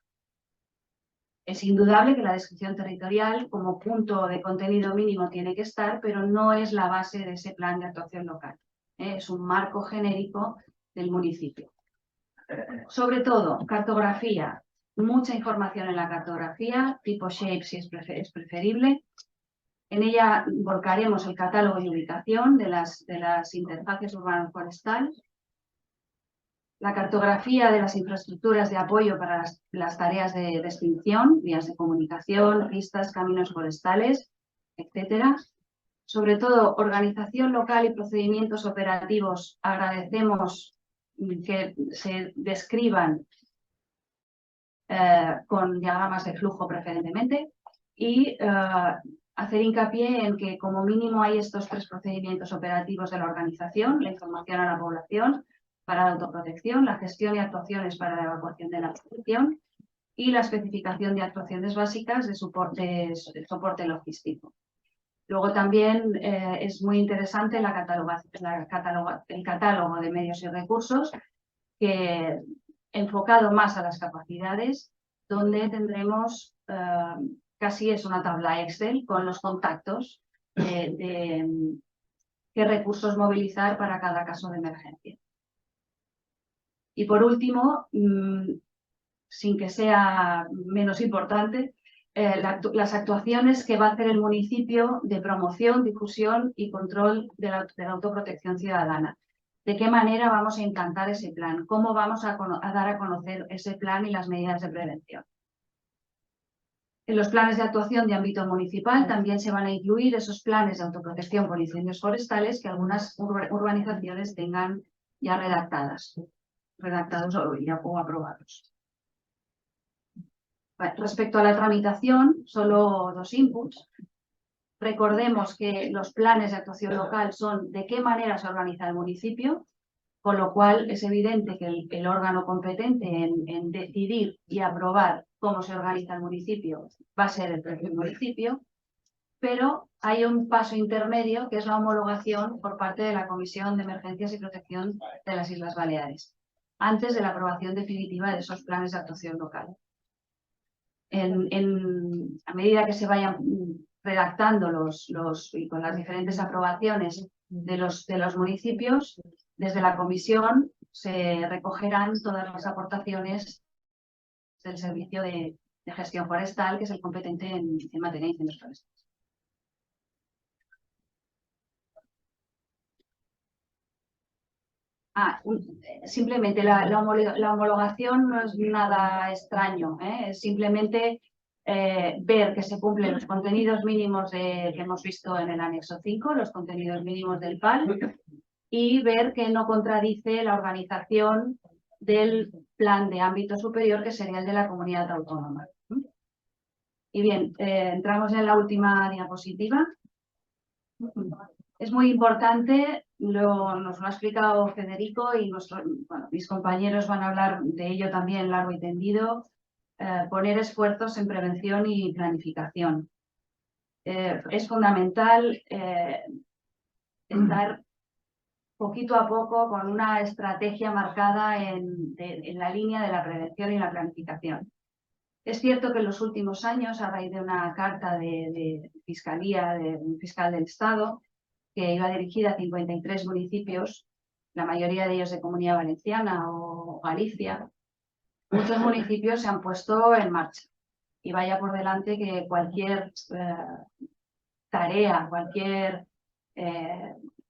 Es indudable que la descripción territorial como punto de contenido mínimo tiene que estar, pero no es la base de ese plan de actuación local. Es un marco genérico del municipio. Sobre todo, cartografía. Mucha información en la cartografía, tipo shape si es preferible. En ella volcaremos el catálogo y ubicación de las interfaces urbano-forestal, la cartografía de las infraestructuras de apoyo para las tareas de extinción, vías de comunicación, pistas, caminos forestales, etc. Sobre todo, organización local y procedimientos operativos. Agradecemos que se describan con diagramas de flujo preferentemente y hacer hincapié en que como mínimo hay estos 3 procedimientos operativos de la organización: la información a la población para la autoprotección, la gestión y actuaciones para la evacuación de la protección y la especificación de actuaciones básicas de soporte logístico. Luego también es muy interesante el catálogo de medios y recursos, que enfocado más a las capacidades, donde tendremos, casi es una tabla Excel con los contactos de qué recursos movilizar para cada caso de emergencia. Y por último, sin que sea menos importante, las actuaciones que va a hacer el municipio de promoción, difusión y control de la autoprotección ciudadana. ¿De qué manera vamos a implantar ese plan? ¿Cómo vamos a dar a conocer ese plan y las medidas de prevención? En los planes de actuación de ámbito municipal también se van a incluir esos planes de autoprotección por incendios forestales que algunas urbanizaciones tengan ya redactados o aprobados. Respecto a la tramitación, solo 2 inputs. Recordemos que los planes de actuación local son de qué manera se organiza el municipio, con lo cual es evidente que el órgano competente en decidir y aprobar cómo se organiza el municipio va a ser el propio municipio, pero hay un paso intermedio que es la homologación por parte de la Comisión de Emergencias y Protección de las Islas Baleares, antes de la aprobación definitiva de esos planes de actuación local. A medida que se vayan redactando y con las diferentes aprobaciones de los municipios, desde la comisión se recogerán todas las aportaciones del Servicio de Gestión Forestal, que es el competente en materia de incendios forestales. Simplemente la homologación no es nada extraño, es simplemente ver que se cumplen los contenidos mínimos que hemos visto en el anexo 5, los contenidos mínimos del PAL, y ver que no contradice la organización del plan de ámbito superior, que sería el de la comunidad autónoma. Y bien, entramos en la última diapositiva. Es muy importante, nos lo ha explicado Federico y mis compañeros van a hablar de ello también largo y tendido, poner esfuerzos en prevención y planificación. Es fundamental estar poquito a poco con una estrategia marcada en la línea de la prevención y la planificación. Es cierto que en los últimos años, a raíz de una carta de Fiscalía, de un fiscal del Estado, que iba dirigida a 53 municipios, la mayoría de ellos de Comunidad Valenciana o Galicia, muchos municipios se han puesto en marcha. Y vaya por delante que cualquier tarea, cualquier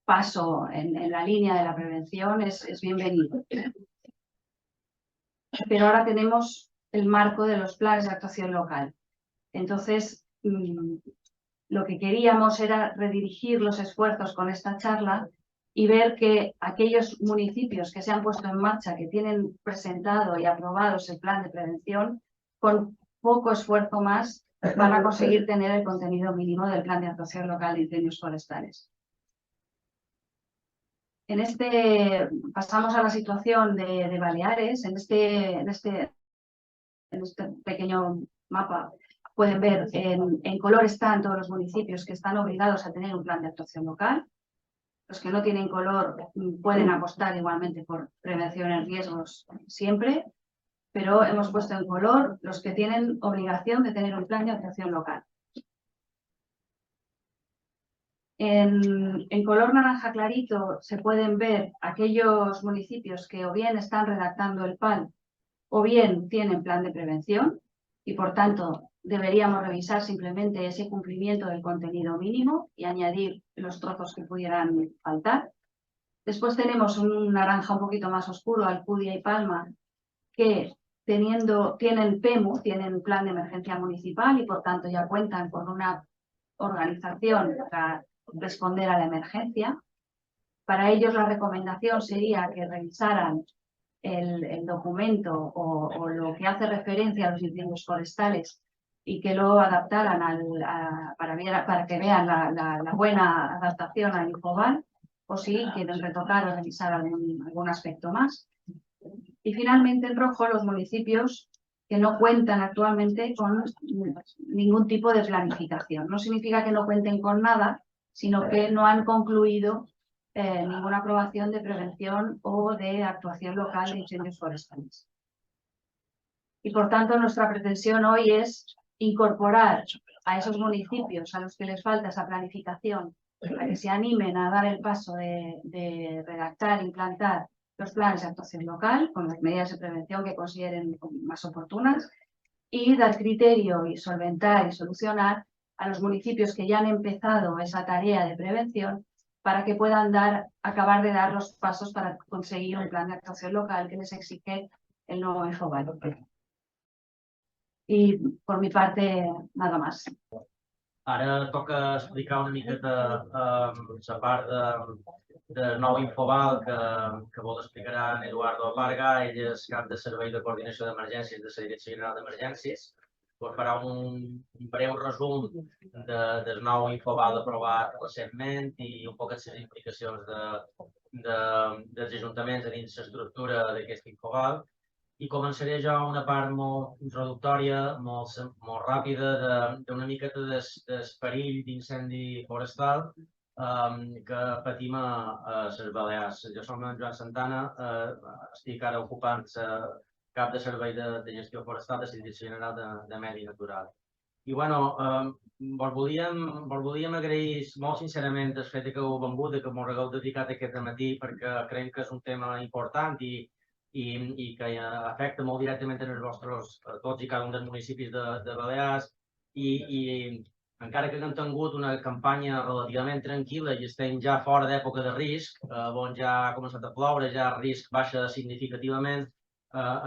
paso en la línea de la prevención es bienvenido. Pero ahora tenemos el marco de los planes de actuación local. Entonces, lo que queríamos era redirigir los esfuerzos con esta charla y ver que aquellos municipios que se han puesto en marcha, que tienen presentado y aprobados el plan de prevención, con poco esfuerzo más van a conseguir tener el contenido mínimo del plan de actuación local de incendios forestales. Pasamos a la situación de Baleares. En este pequeño mapa pueden ver en color están todos los municipios que están obligados a tener un plan de actuación local. Los que no tienen color pueden apostar igualmente por prevención en riesgos siempre, pero hemos puesto en color los que tienen obligación de tener un plan de actuación local. En color naranja clarito se pueden ver aquellos municipios que o bien están redactando el PAN o bien tienen plan de prevención y por tanto deberíamos revisar simplemente ese cumplimiento del contenido mínimo y añadir los trozos que pudieran faltar. Después tenemos un naranja un poquito más oscuro, Alcudia y Palma, que tienen PEMU, tienen plan de emergencia municipal y por tanto ya cuentan con una organización para responder a la emergencia. Para ellos la recomendación sería que revisaran el documento o lo que hace referencia a los incendios forestales y que lo adaptaran para que vean la buena adaptación al Infoval, o si quieren retocar o revisar algún aspecto más. Y finalmente en rojo los municipios que no cuentan actualmente con ningún tipo de planificación. No significa que no cuenten con nada, sino que no han concluido ninguna aprobación de prevención o de actuación local de incendios forestales. Y por tanto nuestra pretensión hoy es incorporar a esos municipios a los que les falta esa planificación, a que se animen a dar el paso de redactar e implantar los planes de actuación local con las medidas de prevención que consideren más oportunas y dar criterio y solventar y solucionar a los municipios que ya han empezado esa tarea de prevención para que puedan acabar de dar los pasos para conseguir un plan de actuación local que les exige el nuevo Infoval. I per mi parte, nada más. Ara toca explicar una miqueta la part de nou Infoval que vol explicarà en Eduardo Varga. Ell és cap de Servei de Coordinació d'Emergències de la Direcció General d'Emergències. Farà un breu resum del nou Infoval aprovat recentment i un poc les implicacions dels ajuntaments a dins l'estructura d'aquest Infoval. I començaré jo una part molt introductòria, molt ràpida, d'una miqueta del perill d'incendi forestal que patim a les Balears. Jo som en Joan Santana, estic ara ocupant cap de servei de gestió forestal de la Direcció General de Medi Natural. I bueno, vos volíem agrair molt sincerament el fet que heu vingut, que m'ho hagueu dedicat aquest matí, perquè creiem que és un tema important i i que afecta molt directament els vostres, tots i cada un dels municipis de Balears, i encara que hem tingut una campanya relativament tranquil·la i estem ja fora d'època de risc, on ja ha començat a ploure, ja el risc baixa significativament,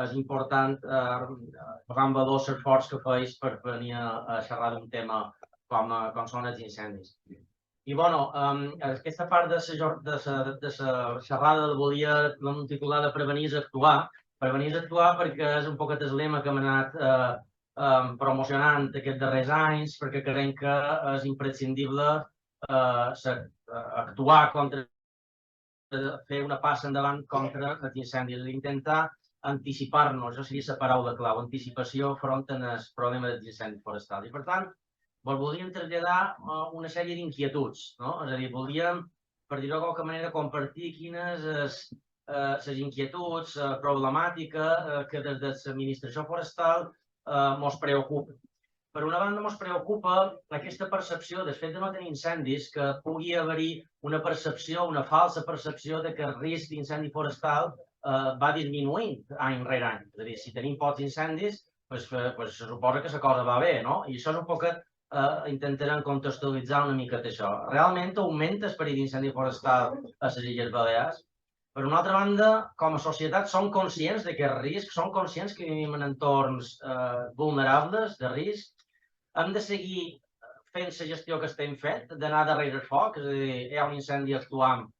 és important posar en valor l'esforç que feis per venir a xerrar d'un tema com són els incendis. I, bueno, aquesta part de la xerrada la volia titular de prevenir és actuar. Prevenir és actuar perquè és un poquet el lema que hem anat promocionant aquests darrers anys, perquè creiem que és imprescindible actuar contra, fer una passa endavant contra els incendis, intentar anticipar-nos, això seria la paraula clau, anticipació front al problema dels incendis forestals. I, per tant, vos volíem traslladar una sèrie d'inquietuds, no? És a dir, volíem, per dir-ho de qualque manera, compartir quines les inquietuds, problemàtica que des de l'administració forestal ens preocupa. Per una banda, ens preocupa aquesta percepció, del fet de no tenir incendis, que pugui haver-hi una percepció, una falsa percepció de que el risc d'incendi forestal va disminuint any rere any. És a dir, si tenim pocs incendis, se suposa que la cosa va bé, no? I això és un poc intentarem contextualitzar una mica d'això. Realment augmenta el perill d'incendi forestal a les Illes Balears. Per una altra banda, com a societat, som conscients d'aquest risc, som conscients que vivim en entorns vulnerables de risc. Hem de seguir fent la gestió que estem fent, d'anar darrere el foc, és a dir, hi ha un incendi, actuam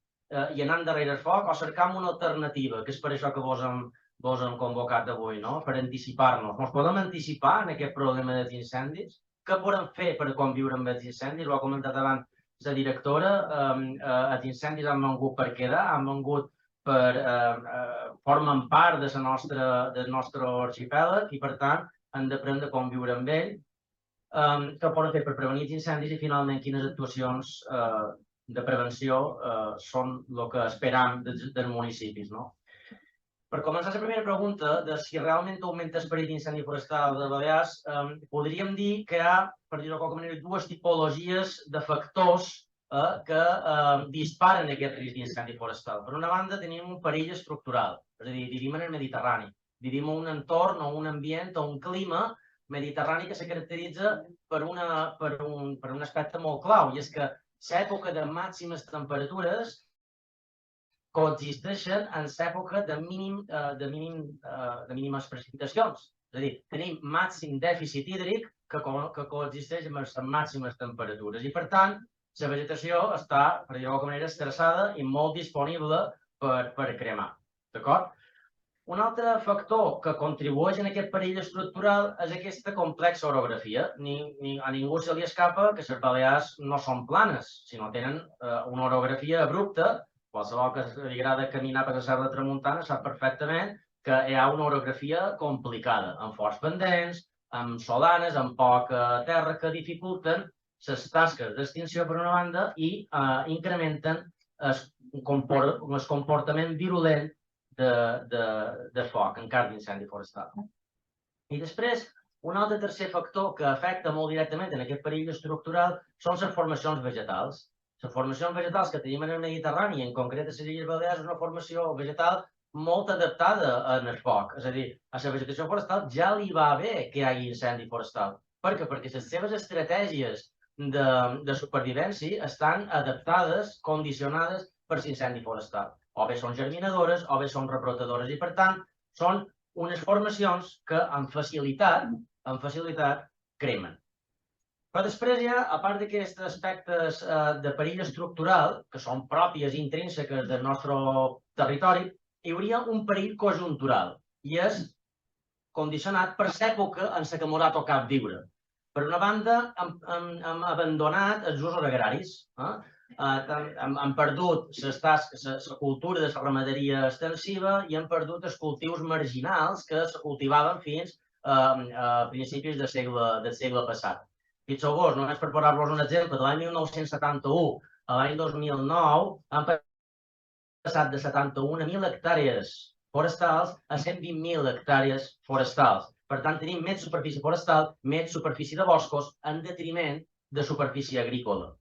i anant darrere el foc, o cercam una alternativa, que és per això que vos hem convocat avui, no? Per anticipar-nos. Ens podem anticipar en aquest problema dels incendis? Què podem fer per conviure amb els incendis? Ho ha comentat abans la directora, els incendis han vengut per quedar, han vengut formen part del nostre arxipèlag i, per tant, hem d'aprendre a conviure amb ell. Què poden fer per prevenir els incendis i, finalment, quines actuacions de prevenció són el que esperam dels municipis, no? Per començar la primera pregunta de si realment augmenta el perill d'incendi forestal de Balears, podríem dir que hi ha, per dir-ho de qualque manera, dues tipologies de factors que disparen aquest risc d'incendi forestal. Per una banda, tenim un perill estructural, és a dir, vivim en el Mediterrani, vivim en un entorn o un ambient o un clima mediterrani que se caracteritza per un aspecte molt clau, i és que l'època de màximes temperatures coexisteixen en l'època de mínimes precipitacions. És a dir, tenim màxim dèficit hídric que coexisteix amb les màximes temperatures. I, per tant, la vegetació està, per dir-ho d'alguna manera, estressada i molt disponible per cremar. D'acord? Un altre factor que contribueix en aquest perill estructural és aquesta complexa orografia. A ningú se li escapa que les Balears no són planes, sinó tenen una orografia abrupta. Qualsevol que li agrada caminar per la Serra de Tramuntana sap perfectament que hi ha una orografia complicada, amb forts pendents, amb solanes, amb poca terra, que dificulten les tasques d'extinció per una banda i incrementen el comportament virulent de foc en cas d'incendi forestal. I després, un altre tercer factor que afecta molt directament en aquest perill estructural són les formacions vegetals. Les formacions vegetals que tenim en el Mediterrani, en concret a les Illes Balears, és una formació vegetal molt adaptada al foc. És a dir, a la vegetació forestal ja li va bé que hi hagi incendi forestal. Per què? Perquè les seves estratègies de supervivència estan adaptades, condicionades per l'incendi forestal. O bé són germinadores o bé són rebrotadores i, per tant, són unes formacions que amb facilitat cremen. Però després hi ha, a part d'aquests aspectes de perill estructural, que són pròpies i intrínseques del nostre territori, hi hauria un perill conjuntural, i és condicionat per l'època en la que ens ha tocat viure. Per una banda, hem abandonat els usos agraris, hem perdut la cultura de la ramaderia extensiva i hem perdut els cultius marginals que se cultivaven fins a principis del segle passat. Fixeu-vos, només per posar-vos un exemple, de l'any 1971 a l'any 2009 han passat de 71.000 hectàrees forestals a 120.000 hectàrees forestals. Per tant, tenim més superfície forestal, més superfície de boscos, en detriment de superfície agrícola.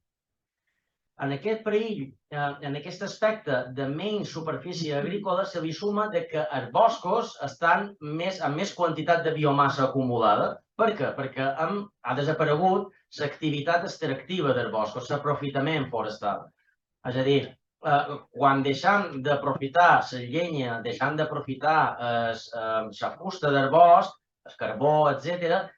En aquest perill, en aquest aspecte de menys superfície agrícola, se li suma que els boscos estan amb més quantitat de biomassa acumulada. Per què? Perquè ha desaparegut l'activitat extractiva dels boscos, l'aprofitament forestal. És a dir, quan deixem d'aprofitar la llenya, deixem d'aprofitar la fusta del bosc, el carbó, etc.,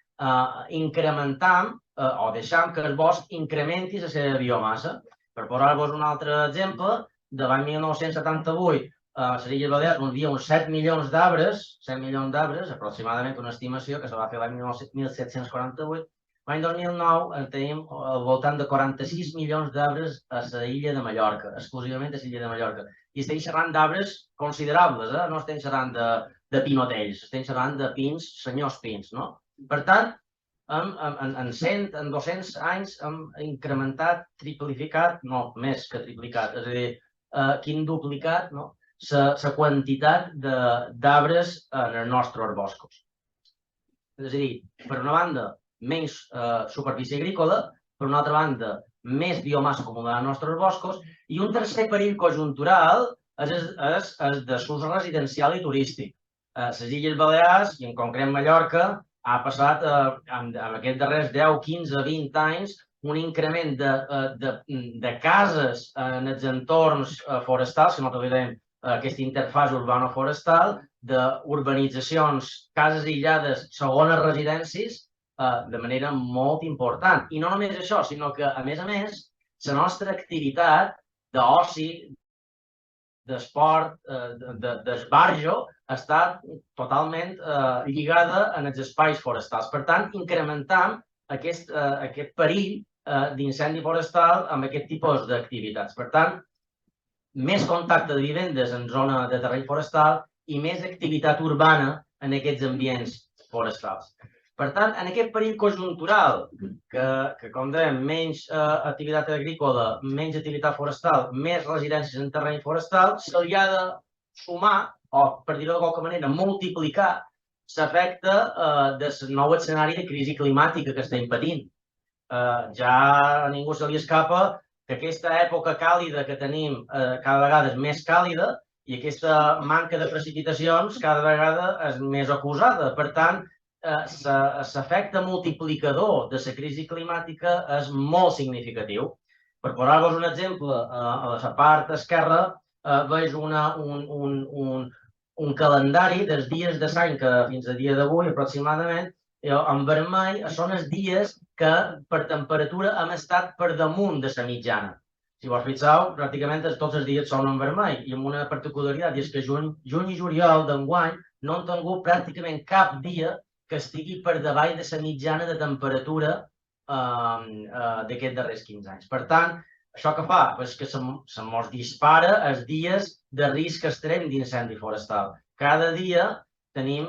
incrementam o deixem que el bosc incrementi la seva biomassa. Per posar-vos un altre exemple, de l'any 1978, a les Illes Balears hi havia uns 7 milions d'arbres, aproximadament una estimació que se va fer l'any 1748. L'any 2009 tenim al voltant de 46 milions d'arbres a l'illa de Mallorca, exclusivament a l'illa de Mallorca. I estem xerrant d'arbres considerables, no estem xerrant de pinotells, estem xerrant de pins, senyors pins, no? Per tant, en 100, en 200 anys hem incrementat, triplificat, no, més que triplicat, és a dir, quintuplicat la quantitat d'arbres en els nostres boscos. És a dir, per una banda, menys superfície agrícola, per una altra banda, més biomassa acumulada en els nostres boscos, i un tercer perill conjuntural és el de l'ús residencial i turístic. A les Illes Balears, i en concret Mallorca, ha passat en aquests darrers 10, 15, 20 anys un increment de cases en els entorns forestals, si no t'oblidem aquesta interfàs urbano-forestal, d'urbanitzacions, cases aïllades, segones residències, de manera molt important. I no només això, sinó que, a més, la nostra activitat d'oci, d'esport, d'esbarjo, està totalment lligada en els espais forestals. Per tant, incrementam aquest perill d'incendi forestal amb aquest tipus d'activitats. Per tant, més contacte de vivendes en zona de terreny forestal i més activitat urbana en aquests ambients forestals. Per tant, en aquest perill conjuntural, que com dèiem, menys activitat agrícola, menys activitat forestal, més residències en terreny forestal, se li ha de sumar, o per dir-ho de qualque manera, multiplicar l'efecte del nou escenari de crisi climàtica que estem patint. Ja a ningú se li escapa que aquesta època càlida que tenim cada vegada és més càlida i aquesta manca de precipitacions cada vegada és més acusada. Per tant, l'efecte multiplicador de la crisi climàtica és molt significatiu. Per posar-vos un exemple, a la part esquerra veig un calendari dels dies de l'any que fins a dia d'avui aproximadament, en vermell són els dies que per temperatura hem estat per damunt de la mitjana. Si vos fixeu, pràcticament tots els dies són en vermell i amb una particularitat, i és que juny i juliol d'enguany no han tingut pràcticament cap dia que estigui per davall de la mitjana de temperatura d'aquests darrers 15 anys. Per tant, això què fa? És que se'ns dispara els dies de risc extrem d'incendi forestal. Cada dia tenim,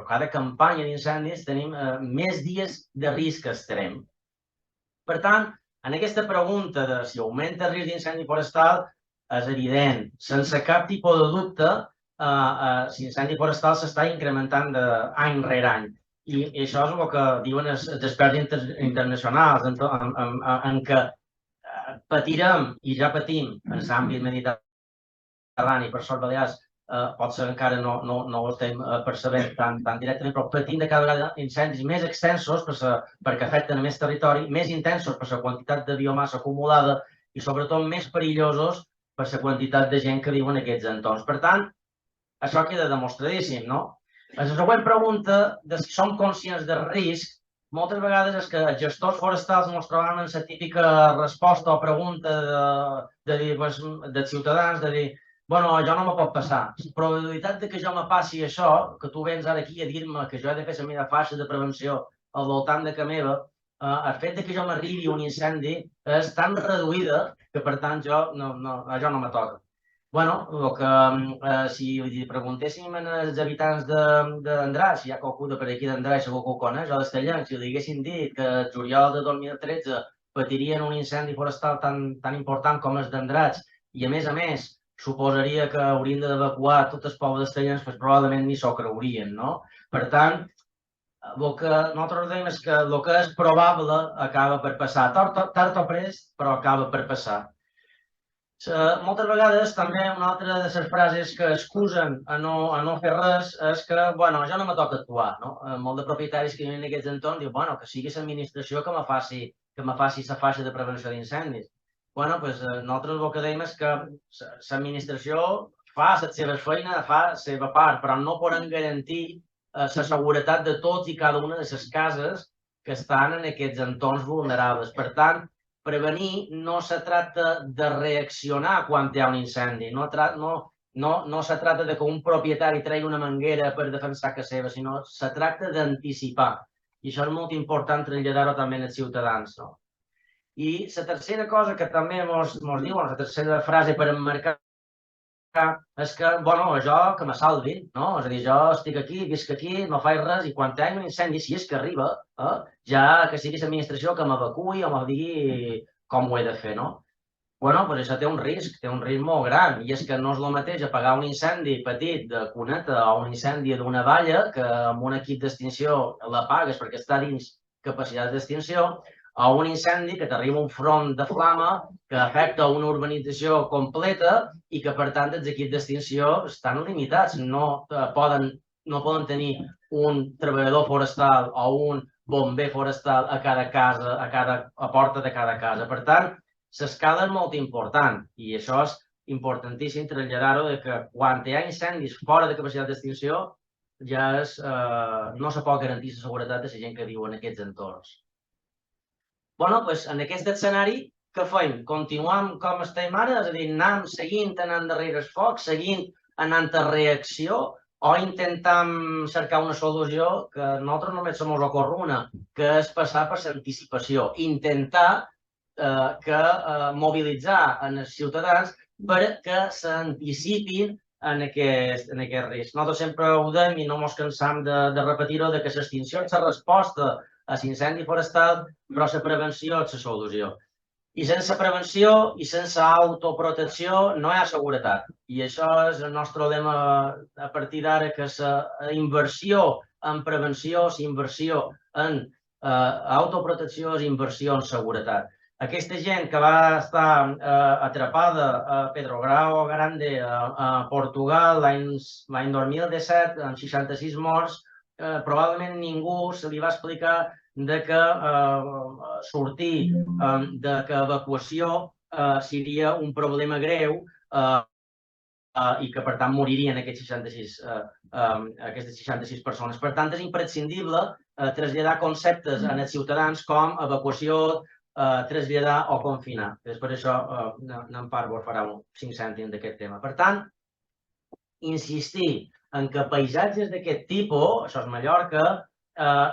cada campanya d'incendis, tenim més dies de risc extrem. Per tant, en aquesta pregunta de si augmenta el risc d'incendi forestal, és evident, sense cap tipus de dubte, l'incendi forestal s'està incrementant any rere any. I això és el que diuen els experts internacionals, en què patirem i ja patim en l'àmbit mediterrani, per sort Balears, potser encara no ho estem percebent tan directament, però patim de cada vegada incendis més extensos perquè afecten més territori, més intensos per la quantitat de biomassa acumulada i sobretot més perillosos per la quantitat de gent que viu en aquests entorns. Per tant, això queda demostradíssim, no? La següent pregunta de si som conscients del risc, moltes vegades és que els gestors forestals ens trobem en la típica resposta o pregunta dels ciutadans de dir, bueno, jo no me pot passar. La probabilitat que jo me passi això, que tu vens ara aquí a dir-me que jo he de fer la meva faixa de prevenció al voltant de casa meva, el fet que jo m'arribi un incendi és tan reduïda que, per tant, jo no me toca. Bueno, si preguntéssim als habitants d'Andratx, si hi ha qualcú de per aquí d'Andratx, segur que ho coneix, o d'Estellencs, si li haguessin dit que el juliol de 2013 patirien un incendi forestal tan important com el d'Andratx i, a més, suposaria que haurien d'evacuar tot el poble d'Estellencs, doncs probablement ni s'ho creurien, no? Per tant, el que nosaltres dèiem és que el que és probable acaba per passar. Tard o prest, però acaba per passar. Moltes vegades també una altra de les frases que excusen a no fer res és que, bueno, ja no me toca actuar, no? Molts de propietaris que viuen en aquests entorns diuen, bueno, que sigui l'administració que me faci la faixa de prevenció d'incendis. Bueno, doncs nosaltres el que dèiem és que l'administració fa la seva feina, fa la seva part, però no poden garantir la seguretat de tots i cada una de les cases que estan en aquests entorns vulnerables. Per tant, prevenir no se trata de reaccionar quan hi ha un incendi, no se trata de que un propietari tregui una manguera per defensar casa seva, sinó se tracta d'anticipar. I això és molt important traslladar-ho també als ciutadans. No? I la tercera cosa que també ens diuen, la tercera frase per emmarcar, és que, bueno, jo que me salvin, no? És a dir, jo estic aquí, visc aquí, no faig res, i quan hi ha un incendi, si és que arriba, ja que sigui l'administració que m'evacuï o me digui com ho he de fer, no? Bueno, doncs això té un risc molt gran, i és que no és el mateix apagar un incendi petit de cuneta o un incendi d'una valla que amb un equip d'extinció l'apagues perquè està dins capacitat d'extinció, o un incendi que t'arriba un front de flama que afecta una urbanització completa i que, per tant, els equips d'extinció estan limitats. No poden tenir un treballador forestal o un bomber forestal a cada casa, a porta de cada casa. Per tant, l'escala és molt important i això és importantíssim traslladar-ho de que quan hi ha incendis fora de capacitat d'extinció ja no se pot garantir la seguretat de la gent que viu en aquests entorns. Bueno, doncs en aquest escenari, què fem? Continuem com estem ara? És a dir, anem seguint anant darrere el foc, seguint anant a reacció, o intentam cercar una solució que nosaltres només se mos ocorre una, que és passar per l'anticipació. Intentar mobilitzar els ciutadans perquè s'anticipin en aquest risc. Nosaltres sempre ho dèiem i no ens cansam de repetir-ho, que l'extinció és la resposta a l'incendi forestal, però la prevenció és la solució. I sense prevenció i sense autoprotecció no hi ha seguretat. I això és el nostre lema a partir d'ara, que la inversió en prevenció, la inversió en autoprotecció és inversió en seguretat. Aquesta gent que va estar atrapada a Pedro Grande, a Portugal, l'any 2017, amb 66 morts, probablement ningú se li va explicar que sortir, que evacuació seria un problema greu i que, per tant, moririen aquestes 66 persones. Per tant, és imprescindible traslladar conceptes als ciutadans com evacuació, traslladar o confinar. Després això, en part, vos farà 5 cèntims d'aquest tema. Per tant, insistir en que paisatges d'aquest tipus, això és Mallorca,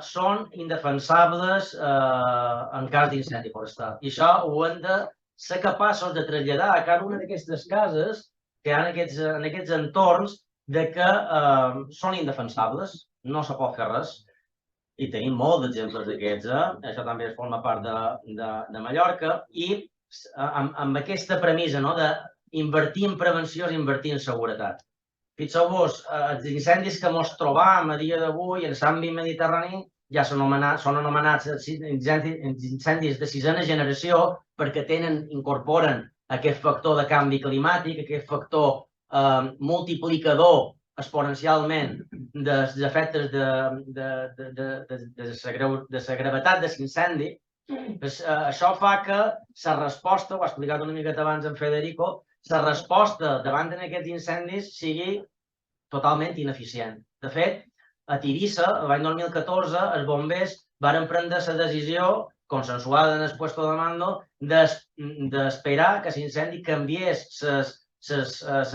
són indefensables en cas d'incendi forestal. I això ho hem de ser capaços de traslladar a cada una d'aquestes cases que hi ha en aquests entorns de que són indefensables, no se pot fer res. I tenim molts d'exemples d'aquests, això també forma part de Mallorca, i amb aquesta premissa d'invertir en prevenció és invertir en seguretat. Fixeu-vos, els incendis que ens trobam a dia d'avui en l'àmbit mediterrani ja són anomenats incendis de sisena generació perquè incorporen aquest factor de canvi climàtic, aquest factor multiplicador exponencialment dels efectes de la gravetat de l'incendi. Això fa que la resposta, ho ha explicat una miqueta abans en Federico, la resposta davant d'aquests incendis sigui totalment ineficient. De fet, a Tivissa, l'any 2014, els bombers van prendre la decisió, consensuada en el puesto de mando, d'esperar que l'incendi canviés el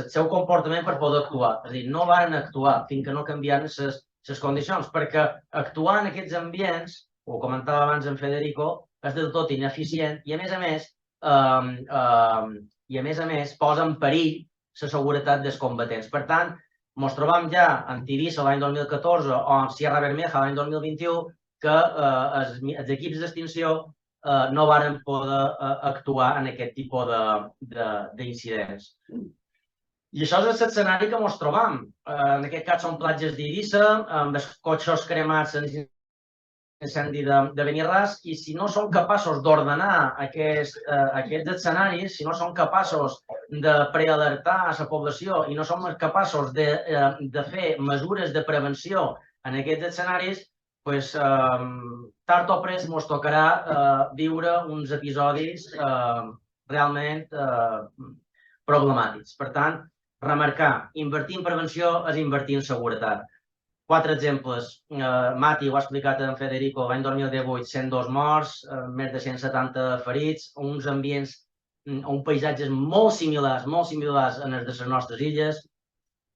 seu comportament per poder actuar. És a dir, no van actuar fins que no canviaren les condicions, perquè actuar en aquests ambients, ho comentava abans en Federico, és del tot ineficient i, a més a més, posa en perill la seguretat dels combatents. Per tant, ens trobam ja en Tivissa l'any 2014 o en Sierra Bermeja l'any 2021 que els equips d'extinció no varen poder actuar en aquest tipus d'incidents. I això és l'escenari que ens trobam. En aquest cas són platges d'Eivissa, amb els cotxes cremats en incendi de Benirràs, i si no som capaços d'ordenar aquests escenaris, si no som capaços de prealertar a la població i no som capaços de fer mesures de prevenció en aquests escenaris, doncs, tard o prest ens tocarà viure uns episodis realment problemàtics. Per tant, remarcar, invertir en prevenció és invertir en seguretat. 4 exemples. Mati ho ha explicat en Federico, l'any 2018, 102 morts, més de 170 ferits, uns ambients, uns paisatges molt similars a les de les nostres illes.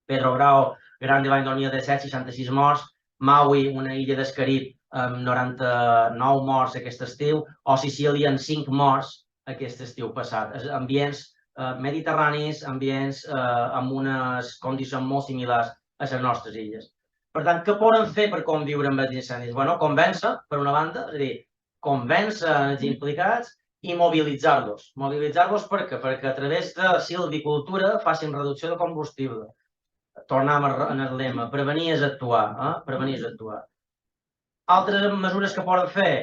Pedro Grau, Grande, l'any 2017, 66 morts. Maui, una illa del Carib, amb 99 morts aquest estiu, o Sicília amb 5 morts aquest estiu passat. Ambients mediterranis, ambients amb unes condicions molt similars a les nostres illes. Per tant, què poden fer per conviure amb els incendis? Bé, convèncer, per una banda, és a dir, convèncer els implicats i mobilitzar-los. Mobilitzar-los per què? Perquè a través de silvicultura facin reducció de combustible. Tornem en el lema, prevenir és actuar. Prevenir és actuar. Altres mesures que poden fer,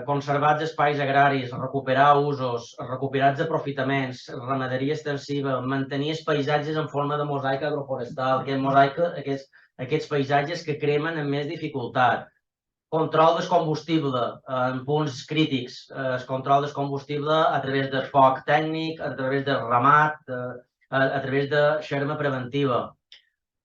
conservar els espais agraris, recuperar usos, recuperar els aprofitaments, ramaderia extensiva, mantenir els paisatges en forma de mosaica agroforestal, aquests paisatges que cremen amb més dificultat. Control del combustible en punts crítics, el control del combustible a través del foc tècnic, a través del ramat, a través de xerma preventiva.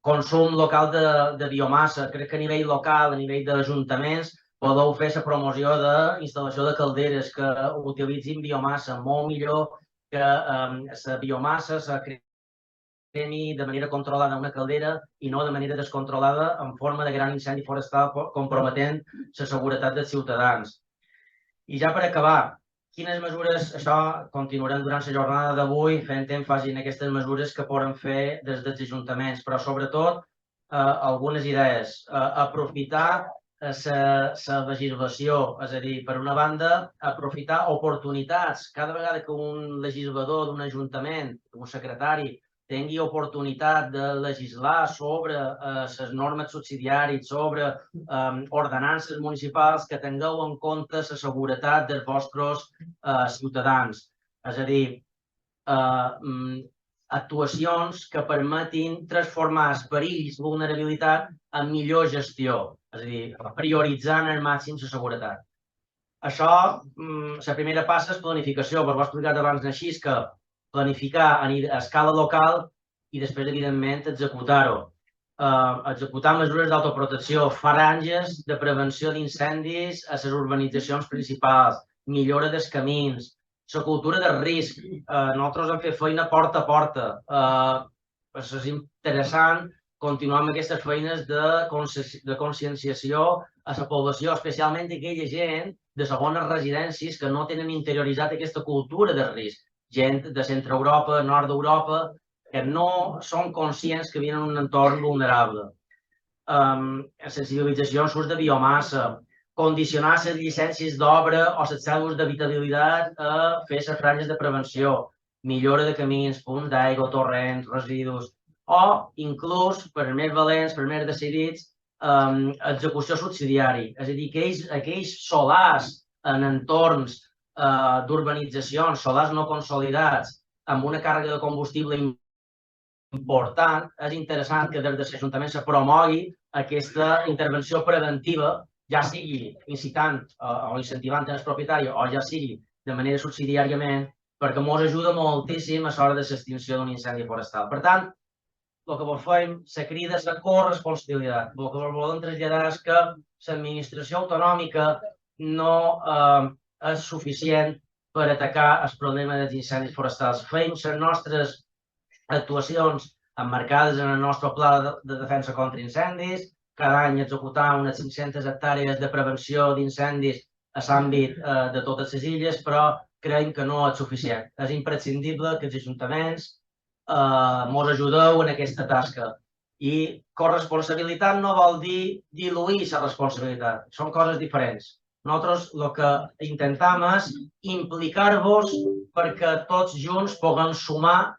Consum local de biomassa. Crec que a nivell local, a nivell d'ajuntaments, podeu fer la promoció d'instal·lació de calderes que utilitzin biomassa. Molt millor que la biomassa se cremi de manera controlada en una caldera i no de manera descontrolada en forma de gran incendi forestal comprometent la seguretat dels ciutadans. I ja per acabar, quines mesures, això continuarem durant la jornada d'avui fent èmfasi en aquestes mesures que poden fer des dels ajuntaments, però sobretot algunes idees. Aprofitar la legislació, és a dir, per una banda, aprofitar oportunitats. Cada vegada que un legislador d'un ajuntament, un secretari, tingui oportunitat de legislar sobre les normes subsidiàries, sobre ordenances municipals, que tingueu en compte la seguretat dels vostres ciutadans. És a dir, actuacions que permetin transformar els perills i vulnerabilitat en millor gestió, és a dir, prioritzant al màxim la seguretat. Això, la primera passa és planificació, però ho he explicat abans així, que planificar a escala local i després, evidentment, executar-ho. Executar mesures d'autoprotecció, franges de prevenció d'incendis a les urbanitzacions principals, millora dels camins, la cultura del risc. Nosaltres hem fet feina porta a porta. És interessant continuar amb aquestes feines de conscienciació a la població, especialment aquella gent de segones residències que no tenen interioritzat aquesta cultura del risc. Gent de centre Europa, nord d'Europa, que no són conscients que viuen en un entorn vulnerable. Sensibilització en l'ús de biomassa, condicionar les llicències d'obra o les cèl·lules d'habitabilitat a fer les franges de prevenció, millora de camins, punts d'aigua, torrents, residus, o inclús, per més valents, per més decidits, execució subsidiària. És a dir, que aquells solars en entorns d'urbanitzacions, solars no consolidats, amb una càrrega de combustible important, és interessant que des de l'Ajuntament se promogui aquesta intervenció preventiva, ja sigui incitant o incentivant el propietari o ja sigui de manera subsidiàriament, perquè ens ajuda moltíssim a l'hora de l'extinció d'un incendi forestal. Per tant, el que fem, la crida és la corresponsabilitat. El que volem traslladar és que l'administració autonòmica no és suficient per atacar el problema dels incendis forestals. Fem les nostres actuacions emmarcades en el nostre pla de defensa contra incendis, cada any executar unes 500 hectàrees de prevenció d'incendis a l'àmbit de totes les illes, però creiem que no és suficient. És imprescindible que els ajuntaments ens ajudeu en aquesta tasca. I corresponsabilitat no vol dir diluir la responsabilitat, són coses diferents. Nosaltres el que intentem és implicar-vos perquè tots junts puguem sumar